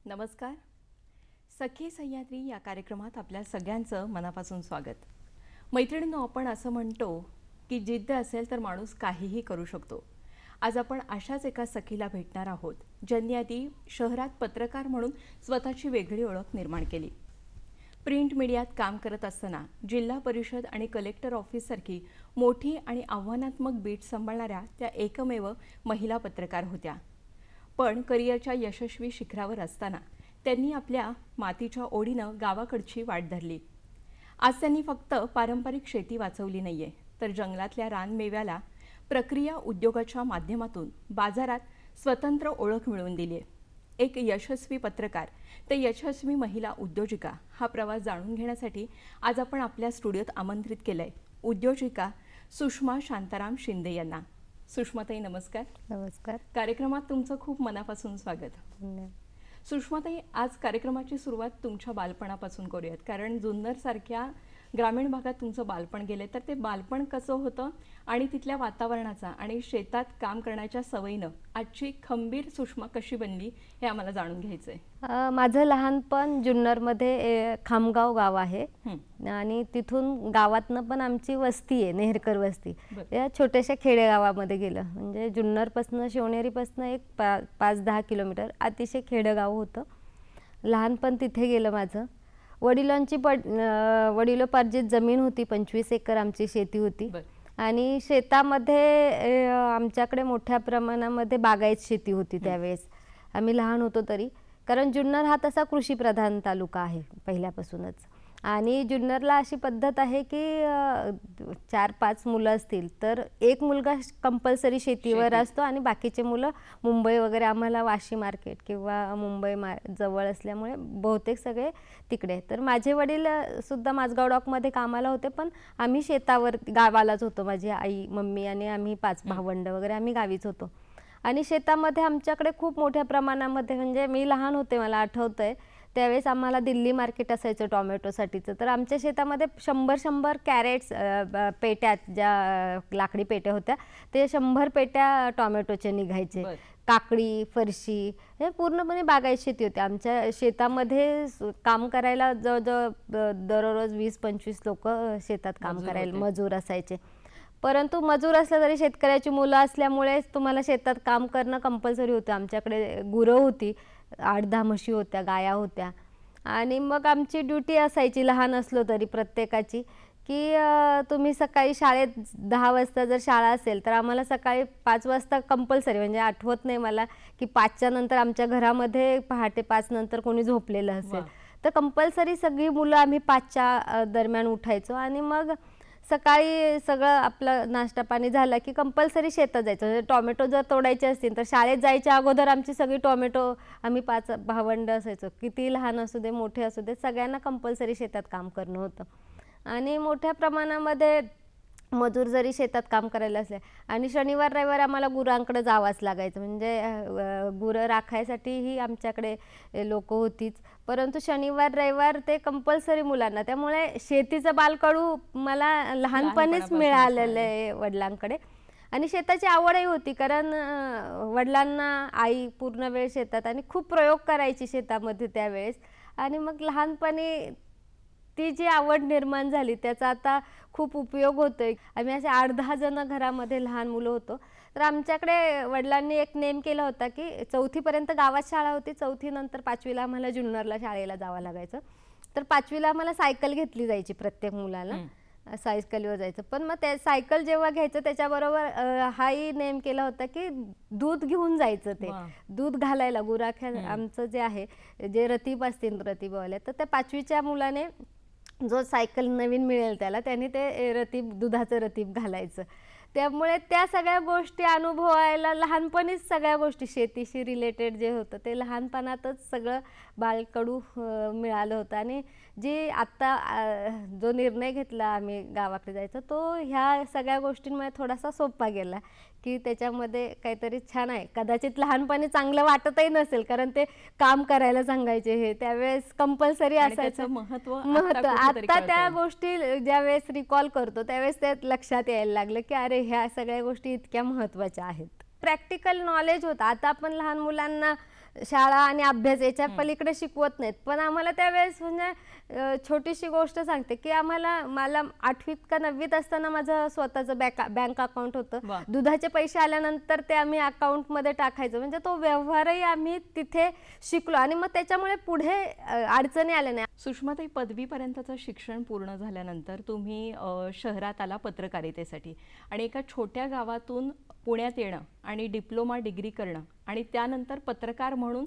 नमस्कार. सखी सह्याद्री या कार्यक्रमात आपल्या सगळ्यांचं मनापासून स्वागत. मैत्रिणींनो, आपण असं म्हणतो की जिद्द असेल तर माणूस काहीही करू शकतो. आज आपण अशाच एका सखीला भेटणार आहोत ज्यांनी आधी शहरात पत्रकार म्हणून स्वतःची वेगळी ओळख निर्माण केली. प्रिंट मीडियात काम करत असताना जिल्हा परिषद आणि कलेक्टर ऑफिससारखी मोठी आणि आव्हानात्मक बीट सांभाळणाऱ्या त्या एकमेव महिला पत्रकार होत्या. पण करिअरच्या यशस्वी शिखरावर असताना त्यांनी आपल्या मातीच्या ओढीनं गावाकडची वाट धरली. आज त्यांनी फक्त पारंपरिक शेती वाचवली नाहीये, तर जंगलातल्या रानमेव्याला प्रक्रिया उद्योगाच्या माध्यमातून बाजारात स्वतंत्र ओळख मिळवून दिली आहे. एक यशस्वी पत्रकार ते यशस्वी महिला उद्योजिका हा प्रवास जाणून घेण्यासाठी आज आपण आपल्या स्टुडिओत आमंत्रित केलंय उद्योजिका सुषमा शांताराम शिंदे यांना. सुषमाताई, नमस्कार. नमस्कार. कार्यक्रमात तुमचं खूप मनापासून स्वागत. सुषमाताई, आज कार्यक्रमाची सुरुवात तुमच्या बालपणापासून करूयात, कारण जुन्नर सारख्या ग्रामीण भागात तुमचं बालपण गेले, तर ते बालपण कसं होतं आणि तिथल्या वातावरणाचा आणि शेतात काम करण्याच्या सवयीनं आजची खंबीर सुषमा कशी बनली हे आम्हाला जाणून घ्यायचंय. माझं लहानपण जुन्नरमध्ये खामगाव गाव आहे आणि तिथून गावातनं पण आमची वस्ती आहे, नेहरकर वस्ती. या छोट्याशा खेडेगावामध्ये गेलं, म्हणजे जुन्नरपासनं शिवनेरीपासनं एक 5-10 किलोमीटर अतिशय खेडेगाव होतं. लहानपण तिथे गेलं माझं. वडिलांची वडिलोपार्जित जमीन होती, 25 एकर आमची शेती होती आणि शेतामध्ये आमच्याकडे मोठ्या प्रमाणामध्ये बागायत शेती होती त्यावेळेस. आम्ही लहान होतो तरी, कारण जुन्नर हा तसा कृषीप्रधान तालुका आहे पहिल्यापासूनच. आणि जुन्नरला अशी पद्धत आहे की 4-5 मुलं असतील तर एक मुलगा कंपल्सरी शेतीवर असतो आणि बाकीचे मुलं मुंबई वगैरे, आम्हाला वाशी मार्केट किंवा मुंबई जवळ असल्यामुळे बहुतेक सगळे तिकडे. तर माझे वडील सुद्धा माझगाव डॉकमध्ये कामाला होते, पण आम्ही शेतावर गावालाच होतो. माझी आई, मम्मी आणि आम्ही 5 भावंड वगैरे आम्ही गावीच होतो. आणि शेतामध्ये आमच्याकडे खूप मोठ्या प्रमाणामध्ये, म्हणजे मी लहान होते, मला आठवतंय त्यावेळेस आम्हाला दिल्ली मार्केट असायचं टॉमॅटोसाठीचं. तर आमच्या शेतामध्ये 100 कॅरेट्स पेट्या, ज्या लाकडी पेट्या होत्या, ते 100 पेट्या टॉमॅटोचे निघायचे. काकडी, फरशी, हे पूर्णपणे बागायत शेती होती. आमच्या शेतामध्ये काम करायला जवळजवळ दररोज 20-25 लोक शेतात काम करायला मजूर असायचे. परंतु मजूर असलं तरी शेतकऱ्याची मुलं असल्यामुळे तुम्हाला शेतात काम करणं कंपल्सरी होतं. आमच्याकडे गुरं होती, 8-10 म्हशी होत्या, गाया होत्या. आणि मग आमची ड्युटी असायची लहान असलो तरी प्रत्येकाची, की तुम्ही सकाळी शाळेत 10 वाजता जर शाळा असेल तर आम्हाला सकाळी 5 वाजता कंपल्सरी, म्हणजे आठवत नाही मला की 5च्या नंतर आमच्या घरामध्ये पहाटे 5 नंतर कोणी झोपलेलं असेल तर कंपल्सरी सगळी मुलं आम्ही 5च्या दरम्यान उठायचो आणि मग सकाळी सगळं आपलं नाश्ता पाणी झाला की कंपल्सरी शेतात जायचं. म्हणजे टॉमॅटो जर तोडायचे असतील तर शाळेत जायच्या अगोदर आमची सगळी टॉमॅटो, आम्ही 5 भावंड असायचो, किती लहान असू दे मोठे असू दे, सगळ्यांना कंपल्सरी शेतात काम करणं होतं. आणि मोठ्या प्रमाणामध्ये मजूर जरी शेतात काम करायला असले आणि शनिवार रविवार आम्हाला गुरांकडे जावंच लागायचं, म्हणजे गुरं राखायसाठीही आमच्याकडे लोक होतीच. परंतु शनिवार रविवार ते कंपल्सरी मुलांना, त्यामुळे शेतीचं बालकडू मला लहानपणीच मिळालेलं आहे वडिलांकडे. आणि शेताची आवडही होती, कारण वडिलांना आई पूर्ण वेळ शेतात आणि खूप प्रयोग करायची शेतामध्ये त्यावेळेस. आणि मग लहानपणी ती जी आवड निर्माण झाली त्याचा आता खूप उपयोग होतोय. आम्ही असे 8-10 जण घरामध्ये लहान मुलं होतो. तर आमच्याकडे वडिलांनी एक नेम केला होता की 4थी पर्यंत गावात शाळा होती, 4थी नंतर 5वीला आम्हाला जुन्नरला शाळेला जावं लागायचं. तर 5वीला आम्हाला सायकल घेतली जायची प्रत्येक मुलाला. सायकलीवर जायचं. पण मग ते सायकल जेव्हा घ्यायचं त्याच्याबरोबर हाही नेम केला होता की दूध घेऊन जायचं, ते दूध घालायला गुराख्या आमचं जे आहे, जे रतीब असतील रतीबवाले, तर त्या 5वीच्या मुलाने जो सायकल नवीन मिळेल त्याने ते रतीब, दुधाचं रतीब घालायचं. त्यामुळे त्या सगळ्या गोष्टी अनुभवायला लहानपणीच सगळ्या गोष्टी शेतीशी रिलेटेड जे होतं ते लहानपणातच सगळं बाळकडू मिळालं होतं. आणि जी आत्ता जो निर्णय घेतला आम्ही गावाकडे जायचा, तो ह्या सगळ्या गोष्टींमुळे थोडासा सोपा गेला, की त्याच्यामध्ये काहीतरी छान आहे. कदाचित लहानपणी चांगलं वाटतही नसेल, कारण ते काम करायला सांगायचे, हे त्यावेळेस कंपल्सरी असायचं. महत्व आता त्या गोष्टी ज्यावेळेस रिकॉल करतो त्यावेळेस ते लक्षात यायला लागलं की अरे ह्या सगळ्या गोष्टी इतक्या महत्त्वाच्या आहेत. प्रॅक्टिकल नॉलेज होतं. आता आपण लहान मुलांना शाळा आणि अभ्यास याच्या पलीकडे शिकवत नाहीत, पण आम्हाला त्यावेळेस म्हणजे छोटीशी गोष्ट सांगते की मला 8वीत का 9वीत असताना माझं स्वतःचं बँक अकाउंट होतं. दुधाचे पैसे आल्यानंतर ते आम्ही अकाउंटमध्ये टाकायचं, म्हणजे तो व्यवहारही आम्ही तिथे शिकलो आणि मग त्याच्यामुळे पुढे अडचणी आल्या नाही. सुषमाताई, पदवीपर्यंतचं शिक्षण पूर्ण झाल्यानंतर तुम्ही शहरात आला पत्रकारितेसाठी आणि एका छोट्या गावातून पुण्यात येणं आणि डिप्लोमा डिग्री करणं आणि त्यानंतर पत्रकार म्हणून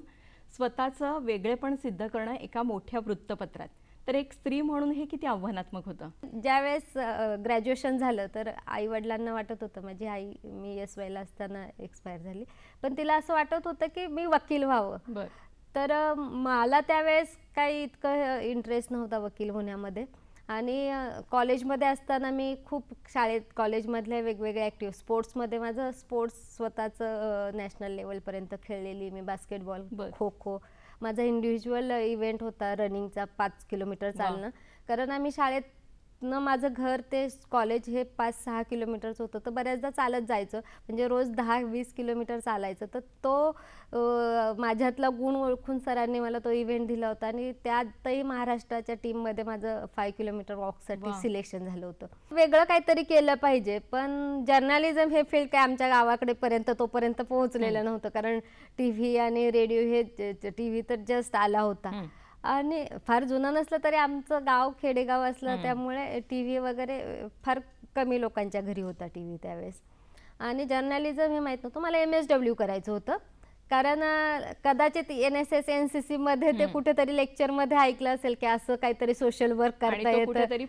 स्वतःचं वेगळेपण सिद्ध करणं एका मोठ्या वृत्तपत्रात, तर एक स्त्री म्हणून हे किती आव्हानात्मक होतं? ज्यावेळेस ग्रॅज्युएशन झालं तर आई वडिलांना वाटत होतं, माझी आई मी SYला असताना एक्सपायर झाली, पण तिला असं वाटत होतं की मी वकील व्हावं. तर मला त्यावेळेस काही इतकं इंटरेस्ट नव्हता वकील होण्यामध्ये. आणि कॉलेजमध्ये असताना मी खूप कॉलेजमधल्या वेगवेगळ्या स्पोर्ट्समध्ये माझं स्वतःचं नॅशनल लेवलपर्यंत खेळलेली मी, बास्केटबॉल, खो खो. माझा इंडिव्हिज्युअल इव्हेंट होता रनिंगचा, 5 किलोमीटर चालणं. कारण आम्ही शाळेतनं माझं घर ते कॉलेज हे 5-6 किलोमीटरच होतं, तर बऱ्याचदा चालत जायचं, म्हणजे रोज 10-20 किलोमीटर चालायचं. तर तो माझ्यातला गुण ओळखून सरांनी मला तो इव्हेंट दिला होता आणि त्यातही महाराष्ट्राच्या टीममध्ये माझं 5 किलोमीटर वॉकसाठी सिलेक्शन झालं होतं. वेगळं काहीतरी केलं पाहिजे, पण जर्नलिझम हे फील्ड काय आमच्या गावाकडे तोपर्यंत पोहोचलेलं नव्हतं, कारण TV आणि रेडिओ हे TV तर जस्ट आला होता आणि फार जुनं नसलं तरी आमचं गाव खेडेगाव असलं त्यामुळे TV वगैरे फार कमी लोकांच्या घरी होता TV त्यावेळेस. आणि जर्नलिझम हे माहीत नव्हतं. मला MSW करायचं होतं, कारण कदाचित NSS NCC मध्ये ते कुठेतरी लेक्चरमध्ये ऐकलं असेल की असं काहीतरी सोशल वर्क करता येतं,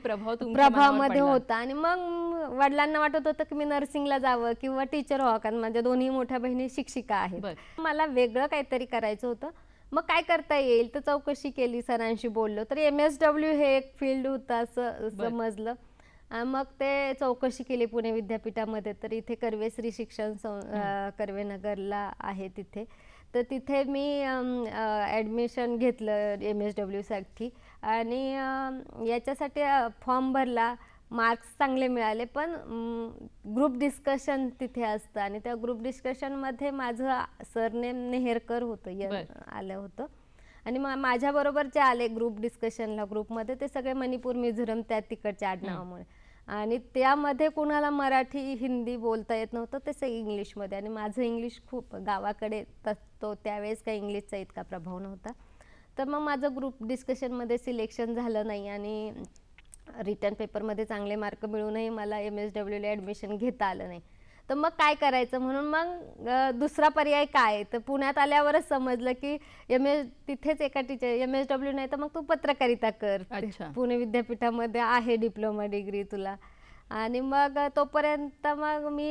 प्रभावामध्ये होता. आणि मग वडिलांना वाटत होतं की मी नर्सिंगला जावं किंवा टीचर व्हावं, कारण माझ्या दोन्ही मोठ्या बहिणी शिक्षिका आहेत. मला वेगळं काहीतरी करायचं होतं. मग काय करता येईल तर चौकशी केली, सरांशी बोललो, तर MSW हे एक फील्ड होतं असं समजलं. मग ते चौकशी केली पुणे विद्यापीठामध्ये. तर इथे कर्वेश्री शिक्षण कर्वेनगरला आहे तिथे, तर तिथे मी ॲडमिशन घेतलं MSW साठी आणि याच्यासाठी फॉर्म भरला. मार्क्स चांगले मिळाले, पण ग्रुप डिस्कशन तिथे असतं आणि त्या ग्रुप डिस्कशनमध्ये माझं सरनेम नेहरकर होतं, आलं होतं. आणि माझ्याबरोबर जे आले ग्रुप डिस्कशनला ग्रुपमध्ये ते सगळे मणिपूर मिझोरम त्या तिकडच्या आडनावामुळे, आणि त्यामध्ये कुणाला मराठी हिंदी बोलता येत नव्हतं, ते सगळं इंग्लिशमध्ये. आणि माझं इंग्लिश खूप गावाकडे तो त्यावेळेस काही इंग्लिशचा इतका प्रभाव नव्हता. तर मग माझं ग्रुप डिस्कशनमध्ये सिलेक्शन झालं नाही आणि रिटर्न पेपरमध्ये चांगले मार्क मिळूनही मला MSWला ॲडमिशन घेता आलं नाही. तर मग काय करायचं म्हणून मग दुसरा पर्याय काय, तर पुण्यात आल्यावरच समजलं की तिथेच एका टीचर MSW नाही तर मग तू पत्रकारिता कर, पुणे विद्यापीठामध्ये आहे डिप्लोमा डिग्री तुला. आणि मग तोपर्यंत मग मी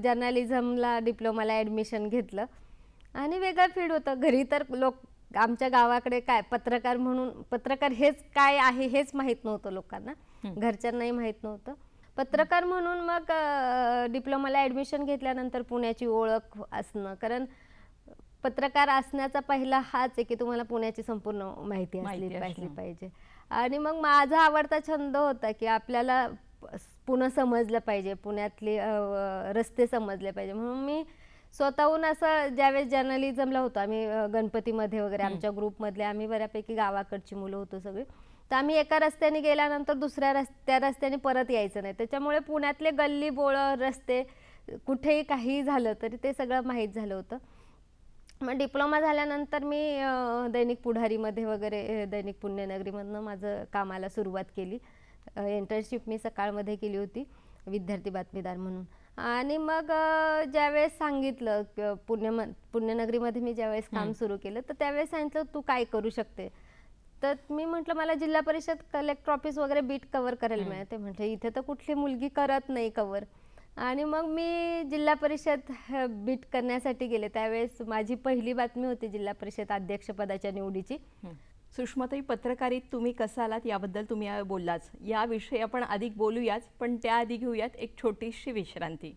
जर्नलिझमला डिप्लोमाला ॲडमिशन घेतलं आणि वेगळं फील्ड होतं. घरी तर आमच्या गावाकडे काय पत्रकार हेच काय आहे हेच माहीत नव्हतं लोकांना, घरच्यांनाही माहीत नव्हतं. पत्रकार म्हणून मग डिप्लोमाला ॲडमिशन घेतल्यानंतर पुण्याची ओळख असणं, कारण पत्रकार असण्याचा पहिला हाच आहे की तुम्हाला पुण्याची संपूर्ण माहिती असली पाहिजे. आणि मग माझा आवडता छंद होता की आपल्याला पुणे समजलं पाहिजे, पुण्यातले रस्ते समजले पाहिजे, म्हणून मी स्वतःहून असं ज्यावेळेस जर्नलिझमला होतो आम्ही गणपतीमध्ये वगैरे, आमच्या ग्रुपमधले आम्ही बऱ्यापैकी गावाकडची मुलं होतो सगळी, तर आम्ही एका रस्त्याने गेल्यानंतर त्या रस्त्याने परत यायचं नाही. त्याच्यामुळे पुण्यातले गल्ली बोळं रस्ते कुठेही काही झालं तरी ते सगळं माहीत झालं होतं. मग डिप्लोमा झाल्यानंतर मी दैनिक पुढारीमध्ये वगैरे, दैनिक पुण्यनगरीमधनं माझं कामाला सुरुवात केली. इंटर्नशिप मी सकाळमध्ये केली होती विद्यार्थी बातमीदार म्हणून. आणि मग ज्यावेळेस सांगितलं पुण्यनगरीमध्ये मी ज्यावेळेस काम सुरू केलं तर त्यावेळेस सांगितलं तू काय करू शकते. तर मी म्हटलं मला जिल्हा परिषद कलेक्टर ऑफिस वगैरे बीट कव्हर करायला मिळते. म्हटलं इथे तर कुठली मुलगी करत नाही कव्हर. आणि मग मी जिल्हा परिषद बीट करण्यासाठी गेले. त्यावेळेस माझी पहिली बातमी होती जिल्हा परिषद अध्यक्षपदाच्या निवडीची. सुषमाताई, पत्रकारित तुम्ही कसं आलात याबद्दल तुम्ही बोललाच. याविषयी आपण अधिक बोलूयाच, पण त्याआधी घेऊयात एक छोटीशी विश्रांती.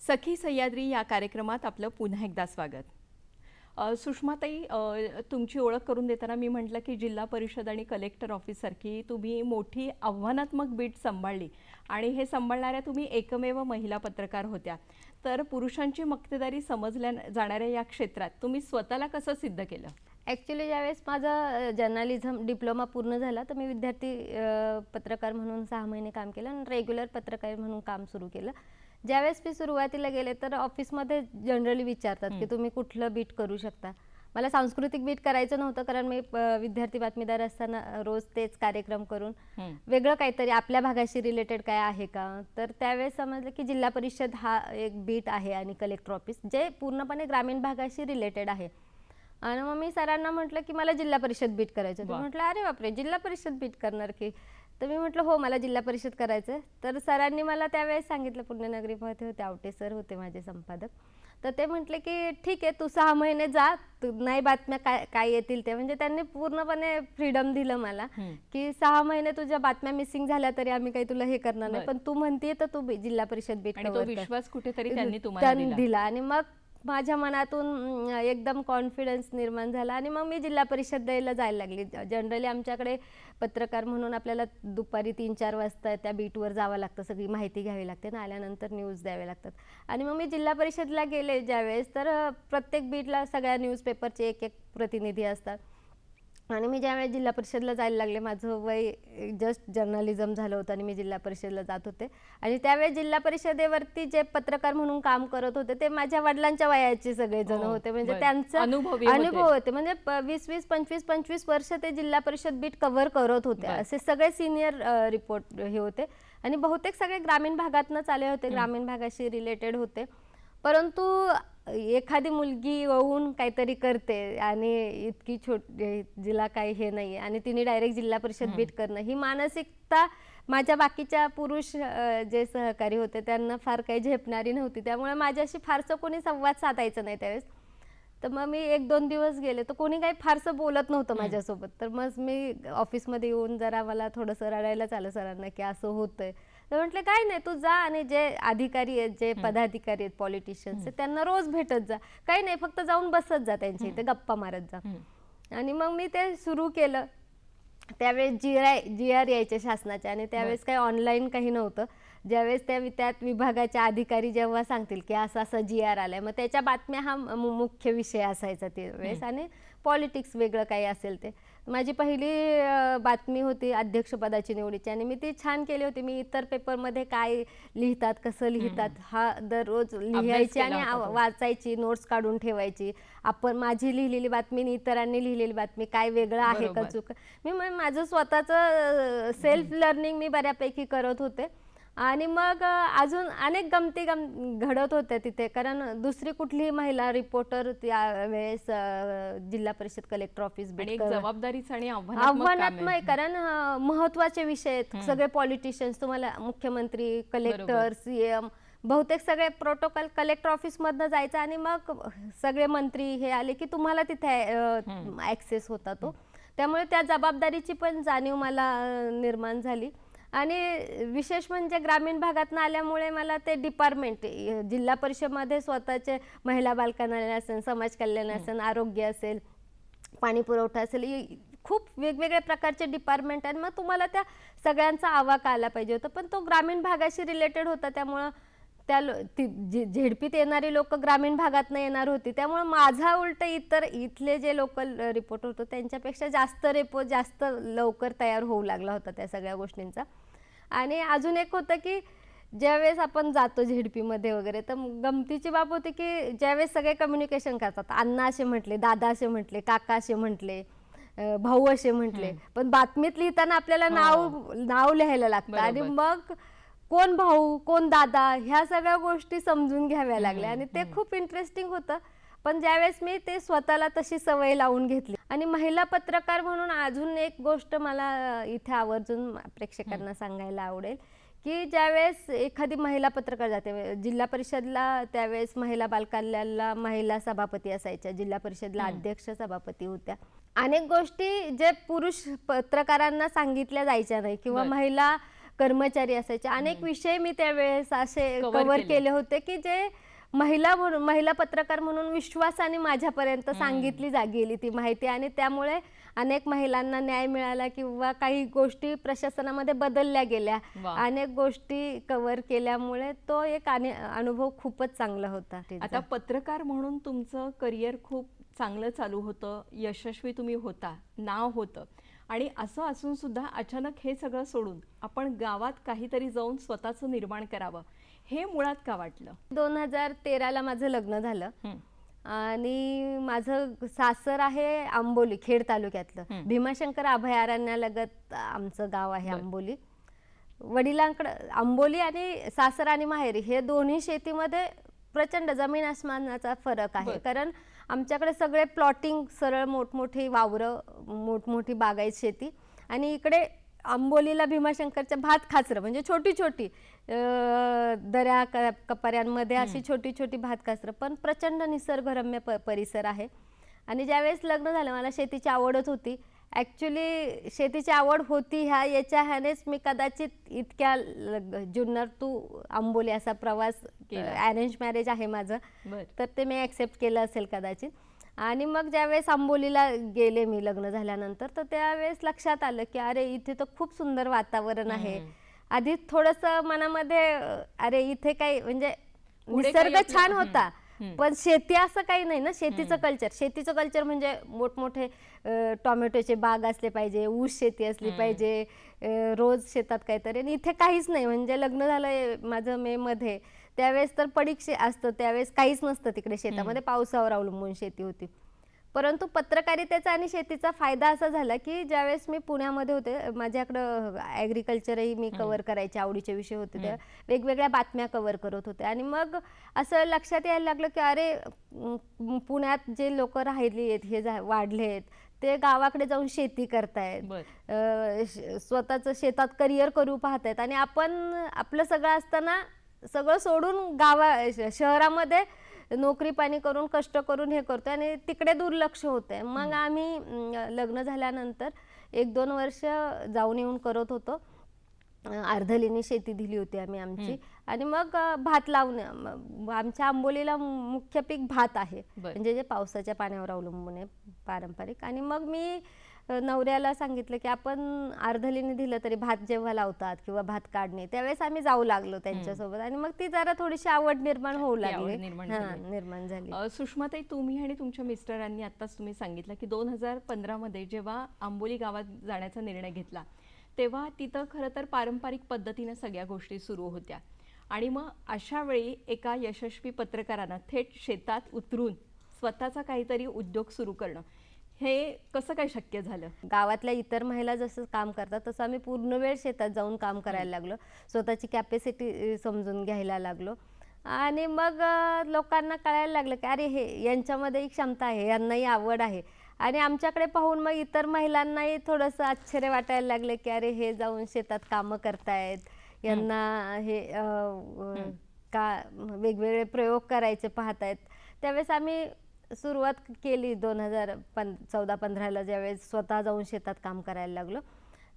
सखी सह्याद्री या कार्यक्रमात आपलं पुन्हा एकदा स्वागत. सुषमाताई, तुमची ओळख करून देताना मी म्हटलं की जिल्हा परिषद आणि कलेक्टर ऑफिससारखी तुम्ही मोठी आव्हानात्मक बीट सांभाळली आणि हे सांभाळणाऱ्या तुम्ही एकमेव महिला पत्रकार होत्या. तर पुरुषांची मक्तेदारी समजल्या जाणाऱ्या या क्षेत्रात तुम्ही स्वतःला कसं सिद्ध केलं? ॲक्च्युली ज्यावेळेस माझा जर्नलिझम डिप्लोमा पूर्ण झाला तर मी विद्यार्थी पत्रकार म्हणून 6 महिने काम केलं आणि रेग्युलर पत्रकार म्हणून काम सुरू केलं. ज्यावेळेस मी सुरुवातीला गेले तर ऑफिसमध्ये जनरली विचारतात की तुम्ही कुठलं बीट करू शकता. मला सांस्कृतिक बीट करायचं नव्हतं कारण मी विद्यार्थी बातमीदार असताना रोज तेच कार्यक्रम करून वेगळं काहीतरी आपल्या भागाशी रिलेटेड काय आहे का. तर त्यावेळेस समजलं की जिल्हा परिषद हा एक बीट आहे आणि कलेक्टर ऑफिस जे पूर्णपणे ग्रामीण भागाशी रिलेटेड आहे. आणि मग मी सरांना म्हटलं की मला जिल्हा परिषद बीट करायचं. तर म्हटलं अरे बापरे, जिल्हा परिषद बीट करणार की. तर मी म्हटलं हो, मला जिल्हा परिषद करायचं. तर सरांनी मला त्यावेळेस सांगितलं, पुण्यनगरीमध्ये होते, आवटे सर होते माझे संपादक. तर ते म्हटले की ठीक आहे, तू 6 महिने जा, तू नाही बातम्या काय येतील ते. म्हणजे त्यांनी पूर्णपणे फ्रीडम दिलं मला की 6 महिने तुझ्या बातम्या मिसिंग झाल्या तरी आम्ही काही तुला हे करणार नाही, पण तू म्हणतीये तर तू जिल्हा परिषद बीट कव्हर कर. विश्वास कुठेतरी त्यांनी तुम्हाला दिला. आणि मग माझ्या मनातून एकदम कॉन्फिडन्स निर्माण झाला आणि मग मी जिल्हा परिषद द्यायला जायला लागली. जनरली आमच्याकडे पत्रकार म्हणून आपल्याला दुपारी 3-4 वाजता त्या बीटवर जावं लागतं, सगळी माहिती घ्यावी लागते ना, आल्यानंतर न्यूज द्यावे लागतात. आणि मग मी जिल्हा परिषदला गेले ज्यावेळेस तर प्रत्येक बीटला सगळ्या न्यूजपेपरचे एक प्रतिनिधी असतात. आणि मी ज्यावेळेस जिल्हा परिषदला जायला लागले, माझं वय जस्ट जर्नलिझम झालं होतं आणि मी जिल्हा परिषदला जात होते. आणि त्यावेळेस जिल्हा परिषदेवरती जे पत्रकार म्हणून काम करत होते ते माझ्या वडिलांच्या वयाचे सगळेजण होते. म्हणजे त्यांचा अनुभव होते. म्हणजे 20-20, 25-25 वर्ष ते जिल्हा परिषद बीट कव्हर करत होते. असे सगळे सिनियर रिपोर्ट हे होते आणि बहुतेक सगळे ग्रामीण भागातनंच आले होते, ग्रामीण भागाशी रिलेटेड होते. परंतु एखादी मुलगी येऊन काहीतरी करते आणि इतकी छोटी, जिला काही हे नाही आणि तिने डायरेक्ट जिल्हा परिषद बीट करणं, ही मानसिकता माझ्या बाकीच्या पुरुष जे सहकारी होते त्यांना फार काही झेपणारी नव्हती. त्यामुळे माझ्याशी फारसं कोणी संवाद साधायचं नाही त्यावेळेस. तर मग मी 1-2 दिवस गेले तर कोणी काही फारसं बोलत नव्हतं माझ्यासोबत. तर मग मी ऑफिसमध्ये येऊन जरा मला थोडंसं रडायलाच आलं सरांना की असं होतंय. तर म्हटलं काय नाही, तू जा आणि जे अधिकारी आहेत, जे पदाधिकारी आहेत, पॉलिटिशियन्स आहेत, त्यांना रोज भेटत जा. काही नाही, फक्त जाऊन बसत जा त्यांच्या इथे, गप्पा मारत जा. आणि मग मी ते सुरू केलं. त्यावेळेस GR यायचे शासनाचे आणि त्यावेळेस काही ऑनलाईन काही नव्हतं. ज्यावेळेस त्यात विभागाचे अधिकारी जेव्हा सांगतील की असं असं GR आलाय, मग त्याच्या बातम्या हा मुख्य विषय असायचा त्यावेळेस आणि पॉलिटिक्स वेगळं काही असेल ते. माझी पहिली बातमी होती अध्यक्षपदाची निवडीची आणि मी ती छान केली होती. मी इतर पेपरमध्ये काय लिहितात, कसं लिहितात हा दररोज लिहायची आणि वाचायची, नोट्स काढून ठेवायची. आपण माझी लिहिलेली बातमी आणि इतरांनी लिहिलेली बातमी काय वेगळं आहे का चूक. मी माझं स्वतःचं सेल्फ लर्निंग मी बऱ्यापैकी करत होते. आणि मग अजून अनेक गमती घडत होत्या तिथे, कारण दुसरी कुठलीही महिला रिपोर्टर त्यावेळेस जिल्हा परिषद कलेक्टर ऑफिस बीट जबाबदारीच आणि आव्हानात्मक, कारण महत्वाचे विषय आहेत. सगळे पॉलिटिशियन्स, तुम्हाला मुख्यमंत्री, कलेक्टर, CM बहुतेक सगळे प्रोटोकॉल कलेक्टर ऑफिसमधनं जायचं आणि मग सगळे मंत्री हे आले की तुम्हाला तिथे ऍक्सेस होता तो. त्यामुळे त्या जबाबदारीची पण जाणीव मला निर्माण झाली. आणि विशेष म्हणजे ग्रामीण भागातून आल्यामुळे मला ते डिपार्टमेंट जिल्हा परिषदमध्ये स्वतःचे महिला बाल कल्याण असेल, समाज कल्याण असेल, आरोग्य असेल, पाणी पुरवठा असेल, खूप वेगवेगळ्या प्रकारचे डिपार्टमेंट आणि मग तुम्हाला त्या सगळ्यांचा आवाका आला पाहिजे होता. पण तो ग्रामीण भागाशी रिलेटेड होता, त्यामुळं त्या झेडपीत येणारी लोक ग्रामीण भागातनं येणार होती. त्यामुळे माझा उलट इथले जे लोकल रिपोर्ट होतो त्यांच्यापेक्षा जास्त लवकर तयार होऊ लागला होता त्या सगळ्या गोष्टींचा. आणि अजून एक होतं की ज्यावेळेस आपण जातो झेडपीमध्ये वगैरे, तर गमतीची बाब होती की ज्यावेळेस सगळे कम्युनिकेशन करतात, अण्णा असे म्हटले, दादा असे म्हटले, काका असे म्हटले, भाऊ असे म्हटले, पण बातमीत लिहिताना आपल्याला नाव लिहायला लागतं आणि मग कोण भाऊ कोण दादा ह्या सगळ्या गोष्टी समजून घ्याव्या लागल्या आणि ते खूप इंटरेस्टिंग होतं. पण ज्यावेळेस मी ते स्वतःला तशी सवय लावून घेतली आणि महिला पत्रकार म्हणून अजून एक गोष्ट मला इथे आवर्जून प्रेक्षकांना सांगायला आवडेल की ज्यावेळेस एखादी महिला पत्रकार जाते जिल्हा परिषदला, त्यावेळेस महिला बालकल्याणला महिला सभापती असायच्या, जिल्हा परिषदला अध्यक्ष सभापती होत्या. अनेक गोष्टी जे पुरुष पत्रकारांना सांगितल्या जायच्या नाही किंवा महिला कर्मचारी असायचे, अनेक विषय मी त्यावेळेस असे कव्हर केले होते की जे महिला पत्रकार म्हणून विश्वासाने माझ्यापर्यंत सांगितली गेली ती माहिती आणि त्यामुळे अनेक महिलांना न्याय मिळाला किंवा काही गोष्टी प्रशासनामध्ये बदलल्या गेल्या. अनेक गोष्टी कव्हर केल्यामुळे तो एक अनुभव खूपच चांगला होता. आता पत्रकार म्हणून तुमचं करिअर खूप चांगलं चालू होतं, यशस्वी तुम्ही होता, नाव होतं आणि असं असून सुद्धा अचानक हे सगळं सोडून आपण गावात काहीतरी जाऊन स्वतःचं निर्माण करावं हे मुळात का वाटलं? 2013ला माझं लग्न झालं आणि माझं सासर आहे आंबोली, खेड तालुक्यातलं, भीमाशंकर अभयारण्यालगत आमचं गाव आहे आंबोली. वडिलांकडं आंबोली आणि सासर आणि माहेरी हे दोन्ही शेतीमध्ये प्रचंड जमीन आसमानाचा फरक आहे. कारण आमच्याकडे सगळे प्लॉटिंग, सरळ मोठमोठी वावरं, मोठमोठी बागायत शेती आणि इकडे आंबोलीला भीमाशंकरच्या भात खाचरं म्हणजे छोटी छोटी दऱ्या कपाऱ्यांमध्ये अशी छोटी छोटी भात खाचरं, पण प्रचंड निसर्गरम्य परिसर आहे. आणि ज्यावेळेस लग्न झालं मला शेतीची आवडच होती. ॲक्च्युली शेतीची आवड होती याच्या ह्यानेच मी कदाचित इतक्या जुन्नर टू आंबोली असा प्रवास, अरेंज मॅरेज आहे माझं, तर ते मी ॲक्सेप्ट केलं असेल कदाचित. आणि मग ज्यावेळेस आंबोलीला गेले मी लग्न झाल्यानंतर, तर त्यावेळेस लक्षात आलं की अरे इथे तर खूप सुंदर वातावरण आहे. आधी थोडंसं मनामध्ये अरे इथे काही म्हणजे निसर्ग छान होता पण शेती असं काही नाही ना. शेतीचं कल्चर म्हणजे मोठमोठे टोमॅटोचे बाग असले पाहिजे, ऊस शेती असली पाहिजे, रोज शेतात काहीतरी, आणि इथे काहीच नाही. म्हणजे लग्न झालं माझं मे मध्ये, त्यावेळेस तर पडीक असतं, त्यावेळेस काहीच नसतं तिकडे शेतामध्ये, पावसावर अवलंबून शेती होती. परंतु पत्रकारितेचा आणि शेतीचा फायदा असा झाला की ज्यावेळेस मी पुण्यामध्ये होते, माझ्याकडं ॲग्रिकल्चरही मी कव्हर करायचे, आवडीचे विषय होते, त्या वेगवेगळ्या बातम्या कव्हर करत होते. आणि मग असं लक्षात यायला लागलं की अरे पुण्यात जे लोक राहिली आहेत, हे वाढले आहेत, ते गावाकडे जाऊन शेती करतायत, स्वतःचं शेतात करिअर करू पाहतायत, आणि आपण आपलं सगळं असताना सगळं सोडून शहरामध्ये नोकरी पाणी करून कष्ट करून हे करतोय आणि तिकडे दुर्लक्ष होतंय. मग आम्ही लग्न झाल्यानंतर 1-2 वर्ष जाऊन येऊन करत होतो. अर्धलीनी शेती दिली होती आम्ही आमची, आणि मग भात लावून, आमच्या आंबोलीला मुख्य पीक भात आहे, म्हणजे जे पावसाच्या पाण्यावर अवलंबून आहे पारंपरिक. आणि मग मी नवऱ्याला सांगितलं की आपण अर्धलीने दिलं तरी भात जेव्हा लावतात किंवा भात काढणे, त्यावेळेस आम्ही जाऊ लागलो त्यांच्यासोबत, आणि मग ती जरा थोडीशी आवड निर्माण होऊ लागली, निर्माण झाली. सुषमाताई, तुम्ही आणि तुमच्या मिस्टरांनी आत्ताच तुम्ही सांगितलं की 2015 मध्ये जेव्हा आंबोली गावात जाण्याचा निर्णय घेतला, तेव्हा तिथं खरं तर पारंपरिक पद्धतीने सगळ्या गोष्टी सुरू होत्या, आणि मग अशा वेळी एका यशस्वी पत्रकारानं थेट शेतात उतरून स्वतःचा काहीतरी उद्योग सुरू करणं, हे कसं काय शक्य झालं? गावातल्या इतर महिला जसं काम करतात तसं आम्ही पूर्ण वेळ शेतात जाऊन काम करायला लागलो, स्वतःची कॅपॅसिटी समजून घ्यायला लागलो, आणि मग लोकांना कळायला लागलं की अरे हे यांच्यामध्ये एक क्षमता आहे, यांनाही आवड आहे. आणि आमच्याकडे पाहून मग इतर महिलांनाही थोडंसं आश्चर्य वाटायला लागले की अरे हे जाऊन शेतात कामं करतायत, यांना हे का वेगवेगळे प्रयोग करायचे पाहतायत. त्यावेळेस आम्ही सुरुवात केली 2014-15ला, ज्यावेळेस स्वतः जाऊन शेतात काम करायला लागलो.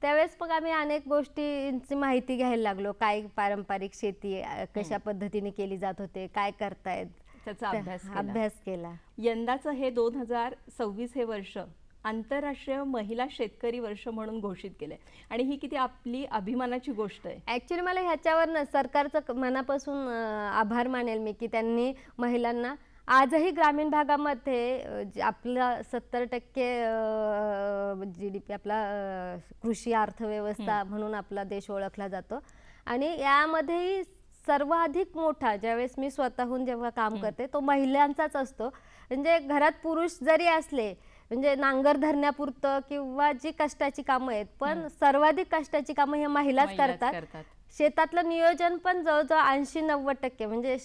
त्यावेळेस मग आम्ही अनेक गोष्टींची माहिती घ्यायला लागलो, काय पारंपरिक शेती कशा पद्धतीने केली जात होते, काय करतायत, त्याचा अभ्यास केला. यंदाचं हे 2026 हे वर्ष आंतरराष्ट्रीय महिला शेतकरी वर्ष म्हणून घोषित केलंय, आणि ही किती आपली अभिमानाची गोष्ट आहे. ऍक्च्युली मला ह्याच्यावर सरकारचं मनापासून आभार मानेल मी की त्यांनी महिलांना आजही ग्रामीण भागामध्ये आपला 70% GDP आपला कृषी अर्थव्यवस्था म्हणून आपला देश ओळखला जातो, आणि यामध्येही सर्वाधिक मोठा ज्यावेळेस मी स्वतःहून जेव्हा काम करते तो महिलांचाच असतो. म्हणजे घरात पुरुष जरी असले म्हणजे नांगर धरण्यापुरतं किंवा जी कष्टाची कामं आहेत, पण सर्वाधिक कष्टाची कामं हे महिलाच करतात. शेतातलं नियोजन पण जवळजवळ 80-90% म्हणजे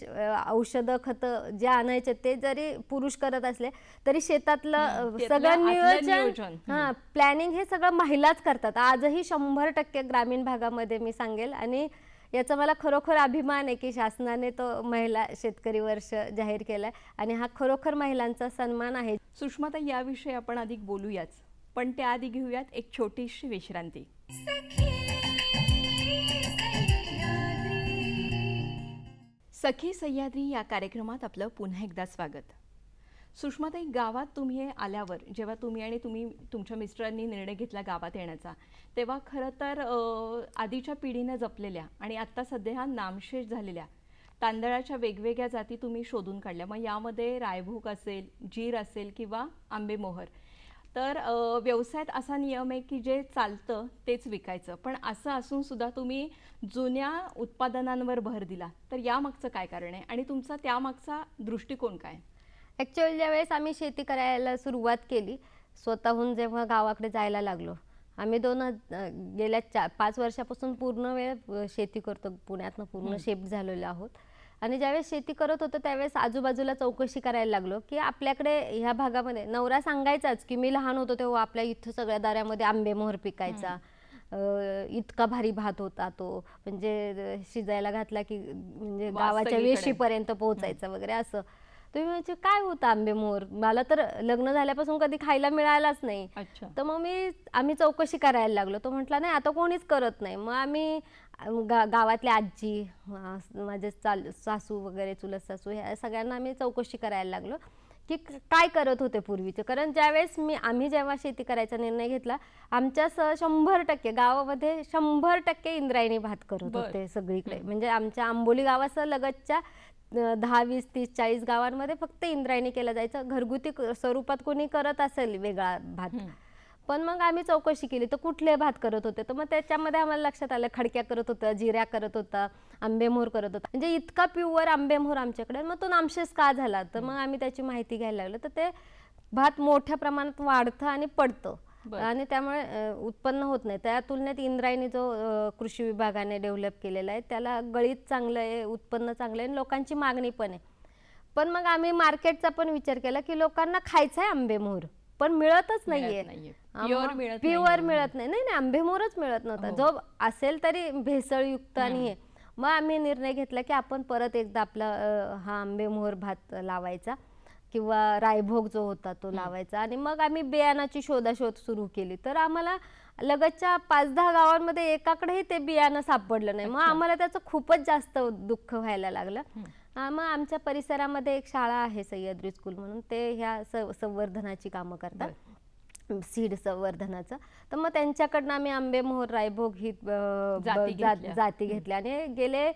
औषधं खतं जे आणायचे ते जरी पुरुष करत असले तरी शेतातलं सगळं नियोजन प्लॅनिंग हे सगळं महिलाच करतात. आजही 100% ग्रामीण भागामध्ये मी सांगेल. आणि याचा मला खरोखर अभिमान आहे की शासनाने तो महिला शेतकरी वर्ष जाहीर केलाय आणि हा खरोखर महिलांचा सन्मान आहे. सुषमाताई, याविषयी आपण अधिक बोलूयाच, पण त्याआधी घेऊयात एक छोटीशी विश्रांती. सखी सह्याद्री या कार्यक्रमात आपलं पुन्हा एकदा स्वागत. सुषमाताई, गावात तुम्ही आल्यावर जेव्हा तुम्ही आणि तुमच्या मिस्टरांनी निर्णय घेतला गावात येण्याचा, तेव्हा खरं तर आधीच्या पिढीनं जपलेल्या आणि आत्ता सध्या नामशेष झालेल्या तांदळाच्या वेगवेगळ्या जाती तुम्ही शोधून काढल्या. मग यामध्ये रायभोग असेल, जीर असेल किंवा आंबेमोहर. तर व्यवसायात असा नियम आहे की जे चालतं तेच विकायचं, पण असं असून सुद्धा तुम्ही जुन्या उत्पादनांवर भर दिला. तर यामागचं काय कारण आहे आणि तुमचा त्यामागचा दृष्टिकोन काय? ॲक्च्युअली ज्यावेळेस आम्ही शेती करायला सुरुवात केली, स्वतःहून जेव्हा गावाकडे जायला लागलो, आम्ही गेल्या 5 वर्षापासून पूर्ण वेळ शेती करतो. पुण्यातनं पूर्ण शिफ्ट झालेलो आहोत. आणि ज्यावेळेस शेती करत होतो त्यावेळेस आजूबाजूला चौकशी करायला लागलो की आपल्याकडे ह्या भागामध्ये नवरा सांगायचाच की मी लहान होतो तेव्हा आपल्या इथं सगळ्या दाऱ्यामध्ये आंबेमोहर पिकायचा, इतका भारी भात होता तो, म्हणजे शिजायला घातला की म्हणजे गावाच्या वेशीपर्यंत पोहोचायचा वगैरे असं. तुम्ही म्हणजे काय होतं आंबेमोहर, मला तर लग्न झाल्यापासून कधी खायला मिळालाच नाही. तर मग आम्ही चौकशी करायला लागलो. तो म्हटला नाही आता कोणीच करत नाही. मग आम्ही गावातल्या आजी, माझे सासू वगैरे, चुलत सासू, ह्या सगळ्यांना आम्ही चौकशी करायला लागलो की काय करत होते पूर्वीचे. कारण ज्यावेळेस आम्ही जेव्हा शेती करायचा निर्णय घेतला, आमच्यासह 100% गावामध्ये 100% इंद्रायणी भात करत होते सगळीकडे. म्हणजे आमच्या आंबोली गावासह लगतच्या 10, 20, 30, 40 गावांमध्ये फक्त इंद्रायणी केलं जायचं. घरगुती स्वरूपात कोणी करत असेल वेगळा भात, पण मग आम्ही चौकशी केली तर कुठले भात करत होते. तर मग त्याच्यामध्ये आम्हाला लक्षात आलं खडक्या करत होता, जिऱ्या करत होता, आंबेमोहर करत होता. म्हणजे इतका प्युअर आंबेमोहर आमच्याकडे. मग तो नामशेष का झाला, तर मग आम्ही त्याची माहिती घ्यायला लागलो. तर ते भात मोठ्या प्रमाणात वाढतं आणि पडतं आणि त्यामुळे उत्पन्न होत नाही. त्या तुलनेत इंद्रायणी जो कृषी विभागाने डेव्हलप केलेला आहे त्याला गळीत चांगलं आहे, उत्पन्न चांगलं आहे आणि लोकांची मागणी पण आहे. पण मग आम्ही मार्केटचा पण विचार केला की लोकांना खायचं आहे आंबेमोहर, पण मिळतच नाहीये, प्युअर मिळत नाही. नाही आंबेमोहरच मिळत नव्हता. जो असेल तरी भेसळयुक्त आणि हे. मग आम्ही निर्णय घेतला की आपण परत एकदा आपला हा आंबेमोहर भात लावायचा किंवा रायभोग जो होता तो लावायचा. आणि मग आम्ही बियाणाची शोधाशोध सुरू केली. तर आम्हाला लगतच्या 5-10 गावांमध्ये एकाकडेही ते बियाणं सापडलं नाही. मग आम्हाला त्याचं खूपच जास्त दुःख व्हायला लागलं. मग आमच्या परिसरामध्ये एक शाळा आहे सह्याद्री स्कूल म्हणून, ते ह्या संवर्धनाची कामं करतात, सीड संवर्धनाचं. तर मग त्यांच्याकडनं आम्ही आंबेमोहर, रायभोग ही जाती घेतल्या आणि गेले